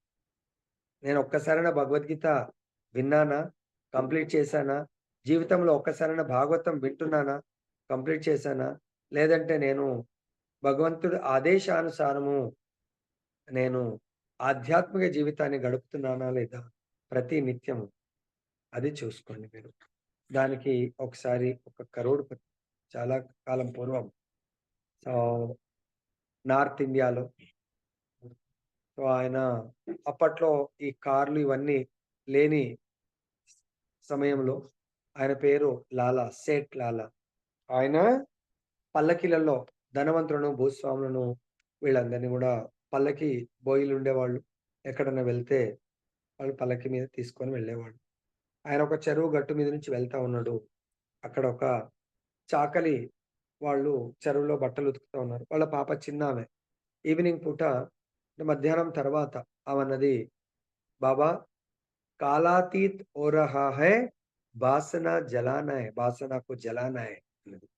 నేను ఒక్కసారైనా భగవద్గీత విన్నానా? కంప్లీట్ చేశానా? జీవితంలో ఒక్కసారైనా భాగవతం వింటున్నానా? కంప్లీట్ చేశానా? లేదంటే నేను భగవంతుడి ఆదేశానుసారము నేను ఆధ్యాత్మిక జీవితాన్ని గడుపుతున్నానా లేదా? ప్రతి నిత్యము అది చూసుకోండి మీరు. దానికి ఒకసారి ఒక కరోడ్‌పతి చాలా కాలం పూర్వం నార్త్ ఇండియాలో సో, ఆయన అప్పట్లో ఈ కార్లు ఇవన్నీ లేని సమయంలో ఆయన పేరు సేఠ్ లాలా. ఆయన పల్లకీలలో ధనవంతులను, భూస్వాములను వీళ్ళందరినీ గూడా పల్లకి బోయీలుండేవాళ్ళు. ఎక్కడన్నా వెళ్తే వాళ్ళు పల్లకి మీద తీసుకొని వెళ్ళేవాళ్ళు. ఆయన ఒక చెరువు గట్టు మీద నుంచి వెళ్తా ఉన్నాడు. అక్కడ ఒక చాకలి వాళ్ళు చెరువులో బట్టలు ఉతుకుతా ఉన్నారు. వాళ్ళ పాప చిన్నామె. ఈవినింగ్ పూట మధ్యాహ్నం తర్వాత ఆమన్నది, "బాబా కాలాతీత్ ఓ రహా హై, బాసనకు జలానా హై" అన్నది.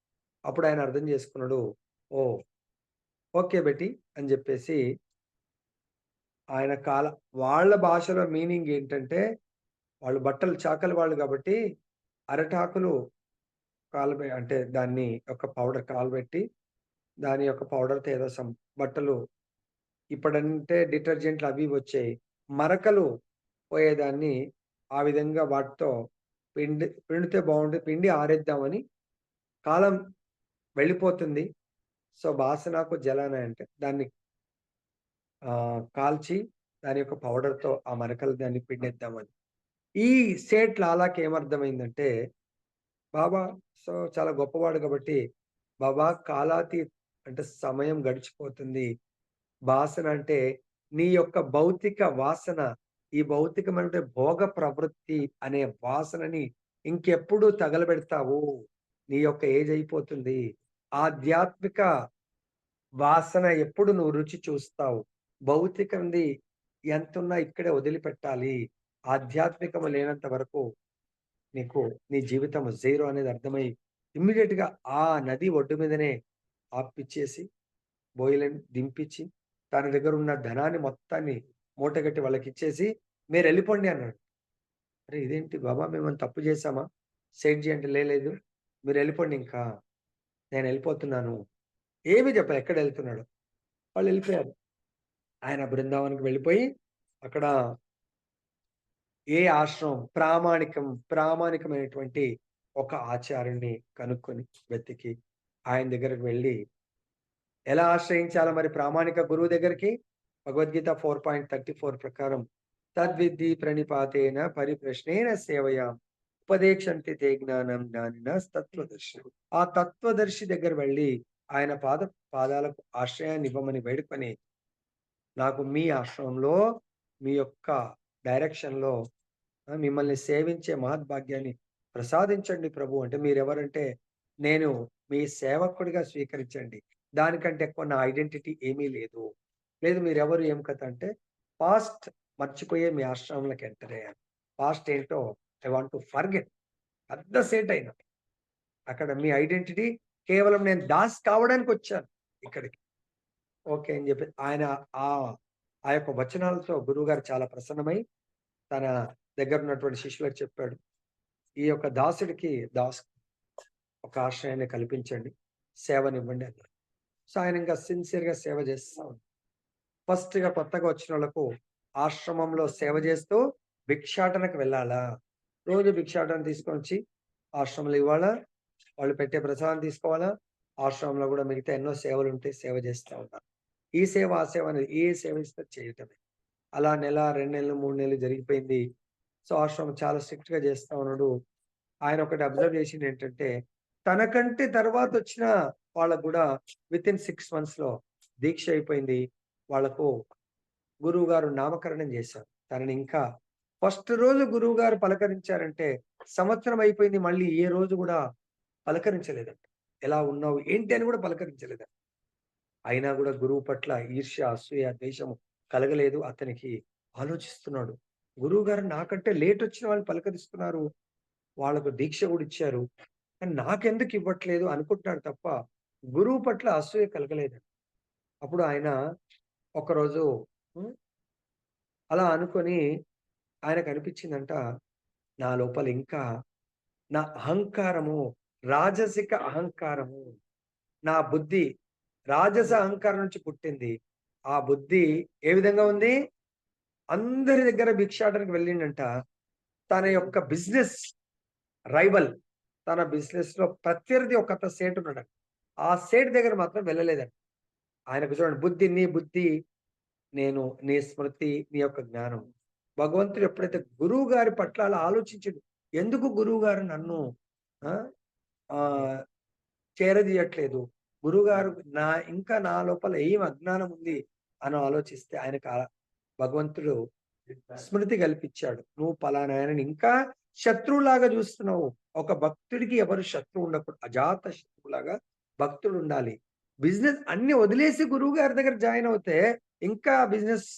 అప్పుడు ఆయన అర్థం చేసుకున్నాడు. ఓహ్! ఓకే బేటీ అని జెప్పేసి ఆయన వాళ్ళ భాషలో మీనింగ్ ఏంటంటే, వాళ్ళు బట్టలు చాకలి వాళ్ళు గాబట్టి అరటాకులు అంటే దాన్ని ఒక పౌడర్ కాలబెట్టి, దాని యొక్క పౌడర్‌తో ఏదో బట్టలు ఇప్పుడంటే డిటర్జెంట్లు అవి ఇవి వచ్చాయి. మరకలు పోయేదాన్ని ఆ విధంగా వాటితో పిండితే బావుంటది. పిండి ఆరేద్దామని కాలం వెళ్ళిపోతుంది. సో, బాసనకు జలానా అంటే దాన్ని కాల్చి దాని యొక్క పౌడర్‌తో ఆ మరకలు దాన్ని పిండేద్దామని. ఈ సేట్ లాలాకి ఏమర్థమైందంటే బాబా చాలా గొప్పవాడు కాబట్టి, బాబా కాలాతీత్ అంటే సమయం గడిచిపోతుంది. వాసన అంటే నీ యొక్క భౌతిక వాసన, ఈ భౌతికమైన భోగ ప్రవృత్తి అనే వాసనని ఇంకెప్పుడు తగలబెడతావు? నీ యొక్క ఏజ్ అయిపోతుంది. ఆధ్యాత్మిక వాసన ఎప్పుడు నువ్వు రుచి చూస్తావు? భౌతికంది ఎంతున్నా ఇక్కడే వదిలిపెట్టాలి. ఆధ్యాత్మికము లేనంత వరకు నీకు నీ జీవితం జీరో అనేది అర్థమై ఇమ్మీడియేట్‌గా ఆ నది ఒడ్డు మీదనే ఆపిచ్చేసి, బోయలని దింపించి, తన దగ్గరున్న ధనాన్ని మొత్తాన్ని మూటగట్టి వాళ్ళకిచ్చేసి, "మీరెళ్ళిపోండి" అన్నాడు. అరే! ఇదేంటి బాబా మేమేమైనా తప్పు చేశామా? సేట్‌జీ అంటే, లేదు. మీరెళ్ళిపోండి ఇంకా. నేనెళ్ళిపోతున్నాను." ఏమీ చెప్పలే ఎక్కడెళ్తున్నాడో. వాళ్ళెళ్ళిపోయారు. ఆయన బృందావనంకి వెళ్ళిపోయి, అక్కడ ఏ ఆశ్రమం ప్రామాణికమైనటువంటి ఒక ఆచార్యుడిని కనుక్కొని, వెతికి, ఆయన దగ్గరికి వెళ్లి ఎలా ఆశ్రయించాలో మరి ప్రామాణిక గురువు దగ్గరికి? భగవద్గీత 4.34 ప్రకారం తద్విద్ధి ప్రణిపాతేన పరిప్రశ్నేన సేవయా ఉపదేక్షంతి తే జ్ఞానం జ్ఞానినస్తత్వదర్శి. ఆ తత్వదర్శి దగ్గర వెళ్లి ఆయన పాదాలకు ఆశ్రయాన్ని ఇవ్వమని వేడుకొని, నాకు మీ ఆశ్రమంలో మీ యొక్క డైరెక్షన్‌లో మిమ్మల్ని సేవించే మహద్భాగ్యాన్ని ప్రసాదించండి ప్రభు అంటే మీరెవరంటే, నేను మీ సేవకుడిగా స్వీకరించండి. దానికంటే ఎక్కువ నా ఐడెంటిటీ ఏమీ లేదు. లేదు మీరెవరు ఏం కథ అంటే, పాస్ట్ మర్చిపోయే మీ ఆశ్రమంలోకి ఎంటర్ అయ్యాను. పాస్ట్ ఏంటో ఐ వాంట్ టు ఫర్గెట్. పెద్ద సేట్ అయినా. అక్కడ మీ ఐడెంటిటీ కేవలం నేను దాస్ కావడానికొచ్చాను ఇక్కడికి. ఓకే అని చెప్పి ఆయన ఆ ఆ యొక్క వచనాలతో గురువుగారు చాలా ప్రసన్నమై తన దగ్గర ఉన్నటువంటి శిష్యులకు చెప్పాడు. ఈ యొక్క దాసుడికి ఒక ఆశ్రయాన్ని కల్పించండి. సేవనివ్వండి అన్నారు. సో, ఆయన ఇంకా సిన్సియర్‌గా సేవ చేస్తా ఉన్నాడు. ఫస్ట్‌గా కొత్తగా వచ్చినోళ్ళకు ఆశ్రమంలో సేవ చేస్తూ భిక్షాటనకు వెళ్ళాలా? రోజు భిక్షాటన తీసుకొనొచ్చి ఆశ్రమంలో ఇవ్వాలా? వాళ్ళు పెట్టే ప్రసాదం తీసుకోవాలా? ఆశ్రమంలో గూడా మిగతా ఎన్నో సేవలుంటాయి. సేవ చేస్తా ఉన్నారు. ఈ సేవ, ఆ సేవ అనేది ఏ సేవ ఇస్తే చేయటమే. అలా నెల, 2 నెలలు, 3 నెలలు జరిగిపోయింది. సో, ఆశ్రమం చాలా స్ట్రిక్ట్‌గా చేస్తా ఉన్నాడు. ఆయన ఒకటి అబ్జర్వ్ చేసిందేంటంటే, తనకంటే తర్వాతొచ్చిన వాళ్ళకి గూడా వితిన్ 6 మంత్స్‌లో దీక్ష అయిపోయింది. వాళ్ళకు గురువుగారు నామకరణం చేశారు. తనని ఇంకా ఫస్ట్ రోజు గురువుగారు పలకరించారంటే, సంవత్సరం అయిపోయింది మళ్ళీ ఏ రోజు గూడా పలకరించలేదంట. ఎలా ఉన్నావు? ఏంటి? అని గూడా పలకరించలేదంట. అయినా గూడా గురువు పట్ల ఈర్ష్య, అసూయ, ద్వేషము కలగలేదు. అతనికి ఆలోచిస్తున్నాడు. గురువుగారు నాకంటే లేటొచ్చిన వాళ్ళు పలకరిస్తున్నారు. వాళ్ళకు దీక్ష గూడా ఇచ్చారు. కానీ నాకెందుకు ఇవ్వట్లేదు అనుకుంటున్నాడు తప్ప, గురువు పట్ల అసూయ కలగలేదంట. అప్పుడు ఆయన ఒకరోజు హ్మ్. అలా అనుకోని ఆయనకనిపించిందంట, నా లోపల ఇంకా నా అహంకారము, రాజసిక అహంకారము, నా బుద్ధి రాజస అహంకారం నుంచి పుట్టింది. ఆ బుద్ధి ఏ విధంగా ఉంది? అందరి దగ్గర భిక్షాటనకి వెళ్ళిండంట. తన యొక్క బిజినెస్ రైవల్, తన బిజినెస్‌లో ప్రత్యర్థి ఒకత సేటున్నాడంట. ఆ సేటు దగ్గర మాత్రం వెళ్ళలేదంట. ఆయనకు చూడండి నీ బుద్ధి, నేను నీ స్మృతి, నీ యొక్క జ్ఞానం. భగవంతుడు ఎప్పుడైతే గురువు గారి పట్ల అలా ఆలోచించిండు. ఎందుకు గురువుగారు నన్ను ఆ! ఆహ్, చేరదీయట్లేదు. గురువుగారు ఇంకా నా లోపల ఏం అజ్ఞానం ఉంది అని ఆలోచిస్తే ఆయనకు భగవంతుడు స్మృతి కల్పించాడు. నువ్వు పలానా ఆయనని ఇంకా శత్రువులాగా చూస్తున్నావు. ఒక భక్తుడికి ఎవరు శత్రువు ఉండకూడదు. అజాత శత్రువులాగా భక్తుడుండాలి. బిజినెస్ అన్నీ వదిలేసి గురువుగారి దగ్గర జాయిన్ అవుతే ఇంకా బిజినెస్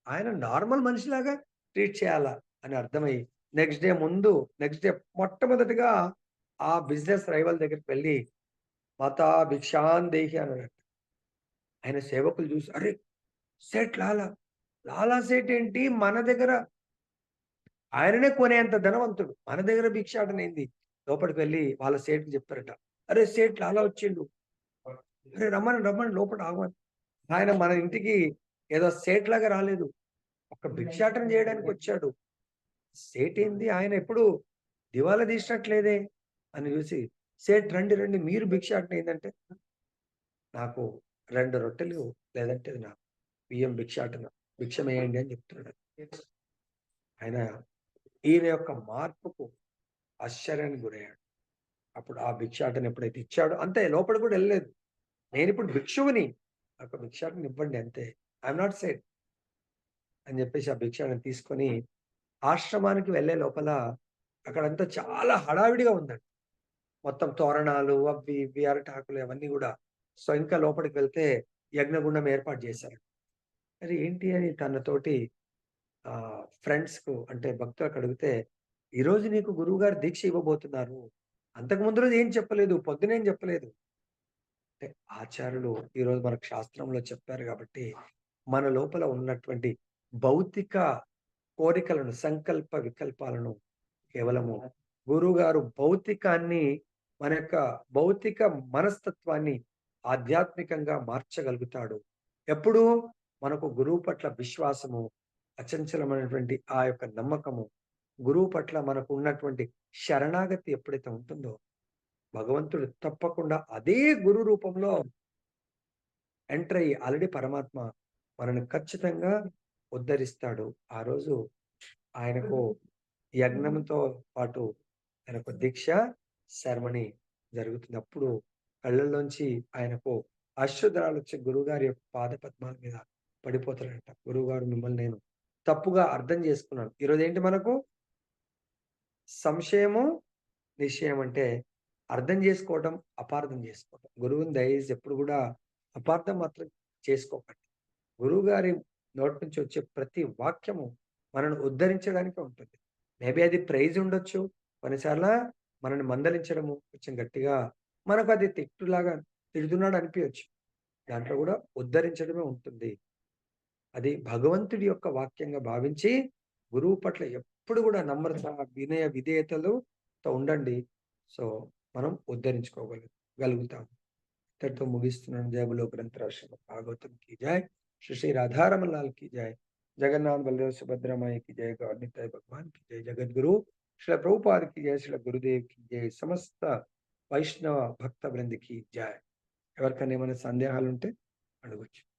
ఆయన నార్మల్ మనిషిలాగా ట్రీట్ చేయాలా అని అర్థమై నెక్స్ట్ డే మొట్టమొదటిగా ఆ బిజినెస్ రైవల్ దగ్గరికి వెళ్లి మాతా భిక్షాందేహి అన్నాడట. ఆయన సేవకులు చూసి అరే! సేట్ లాలా. లాలా సేట్ ఏంటి మన దగ్గర ఆయననే కొనేంత ధనవంతుడు. మన దగ్గర భిక్షాటన ఏంది? లోపలికి వెళ్లి వాళ్ళ సేట్‌కి చెప్పారట. "అరే! సేట్ లాలా వచ్చిండు. అరే! రమ్మని లోపట ఆహ్వాన్." ఆయన మన ఇంటికి ఏదో సేట్‌లాగా రాలేదు. ఒక భిక్షాటన చేయడానికొచ్చాడు. సేటేంది ఆయన ఎప్పుడు దివాలా తీసినట్లేదే అని చూసి, "సేట్ రండి రండి మీరు భిక్షాటన ఏందంటే?" నాకు 2 రొట్టెలు లేదంటే అది నా బియ్యం భిక్షాటన. భిక్షమేయండి అని చెప్తున్నాడు. ఆయన ఈయన యొక్క మార్పుకు ఆశ్చర్యానికి గురయ్యాడు. అప్పుడు ఆ భిక్షాటన ఎప్పుడైతే ఇచ్చాడో అంతే లోపలికి కూడా ఎళ్ళలేదు. నేనిప్పుడు భిక్షువుని. నాకు భిక్షాటన ఇవ్వండి అంతే. ఐయామ్ నాట్ సేట్ అని చెప్పేసి ఆ భిక్షాటన తీసుకొని ఆశ్రమానికి వెళ్ళే లోపల అక్కడంతా చాలా హడావిడిగా ఉందండి. మొత్తం తోరణాలు అవి ఇవి అరటాకులు అవన్నీ గూడా. సో, ఇంకా లోపలికి వెళ్తే యజ్ఞగుండం ఏర్పాటు చేశారు. మరి ఏంటి అని తనతోటి ఫ్రెండ్స్‌కు అంటే భక్తులకు అడిగితే, "ఈరోజు నీకు గురువుగారు దీక్ష ఇవ్వబోతున్నారు. అంతకు ముందు రోజు ఏం చెప్పలేదు. పొద్దునేం చెప్పలేదు." అంటే ఆచార్యులు ఈరోజు మనకు శాస్త్రంలో చెప్పారు గాబట్టి, మన లోపల ఉన్నటువంటి భౌతిక కోరికలను, సంకల్ప వికల్పాలను కేవలము గురువుగారు భౌతికాన్ని మన యొక్క భౌతిక మనస్తత్వాన్ని ఆధ్యాత్మికంగా మార్చగలుగుతాడు. ఎప్పుడు? మనకు గురువు పట్ల విశ్వాసము, అచంచలమైనటువంటి ఆ యొక్క నమ్మకము, గురువు పట్ల మనకు ఉన్నటువంటి శరణాగతి ఎప్పుడైతే ఉంటుందో, భగవంతుడు తప్పకుండా అదే గురు రూపంలో ఎంటర్ అయ్యి ఆల్రెడీ పరమాత్మ మనల్ని ఖచ్చితంగా ఉద్ధరిస్తాడు. ఆ రోజు ఆయనకు యజ్ఞంతో పాటు ఆయనకు దీక్ష సెరమనీ జరుగుతుంది. అప్పుడు కళ్ళల్లోంచి ఆయనకు అశ్రుధరాలు వచ్చి గురువుగారి యొక్క పాద పద్మాల మీద పడిపోతాడంట. గురువుగారు మిమ్మల్ని నేను తప్పుగా అర్థం చేసుకున్నాను. ఈరోజు ఏంటి మనకు సంశయము, నిశ్చయం అంటే అర్థం చేసుకోవటం, అపార్థం చేసుకోవటం. గురువుని దయచేసి ఎప్పుడు కూడా అపార్థం మాత్రం చేసుకోకండి. గురువుగారి నోటి నుంచి వచ్చే ప్రతి వాక్యము మనల్ని ఉద్ధరించడానికే ఉంటుంది. మేబీ అది ప్రైజ్ ఉండొచ్చు. కొన్నిసార్లు మనల్ని మందలించడము కొంచెం గట్టిగా మనకు అది తిట్టులాగా తిడుతున్నాడు అనిపియొచ్చు. దాంట్లో కూడా ఉద్ధరించడమే ఉంటుంది. అది భగవంతుడి యొక్క వాక్యంగా భావించి గురువు పట్ల ఎప్పుడు కూడా నమ్రత, వినయ, విధేయతలతో ఉండండి. సో, మనం గలుగుతాం. ఇంతటితో ముగిస్తున్నాను. జై బోలో గ్రంథరాజ్ శ్రీమద్ భాగవతం की जय। श्री श्री राधा रमन लाल की जय। जगन्नाथ बलदेव सुभद्रा माई की जय। गौर निताई भगवान की जय। जगत गुरु श्रील प्रभुपाद की जय। श्रील गुरुदेव की जय। సమస్త వైష్ణవ భక్త బృంద की जय। ఎవరికైనా ఏమైనా సందేహాలు ఉంటే అడగొచ్చు.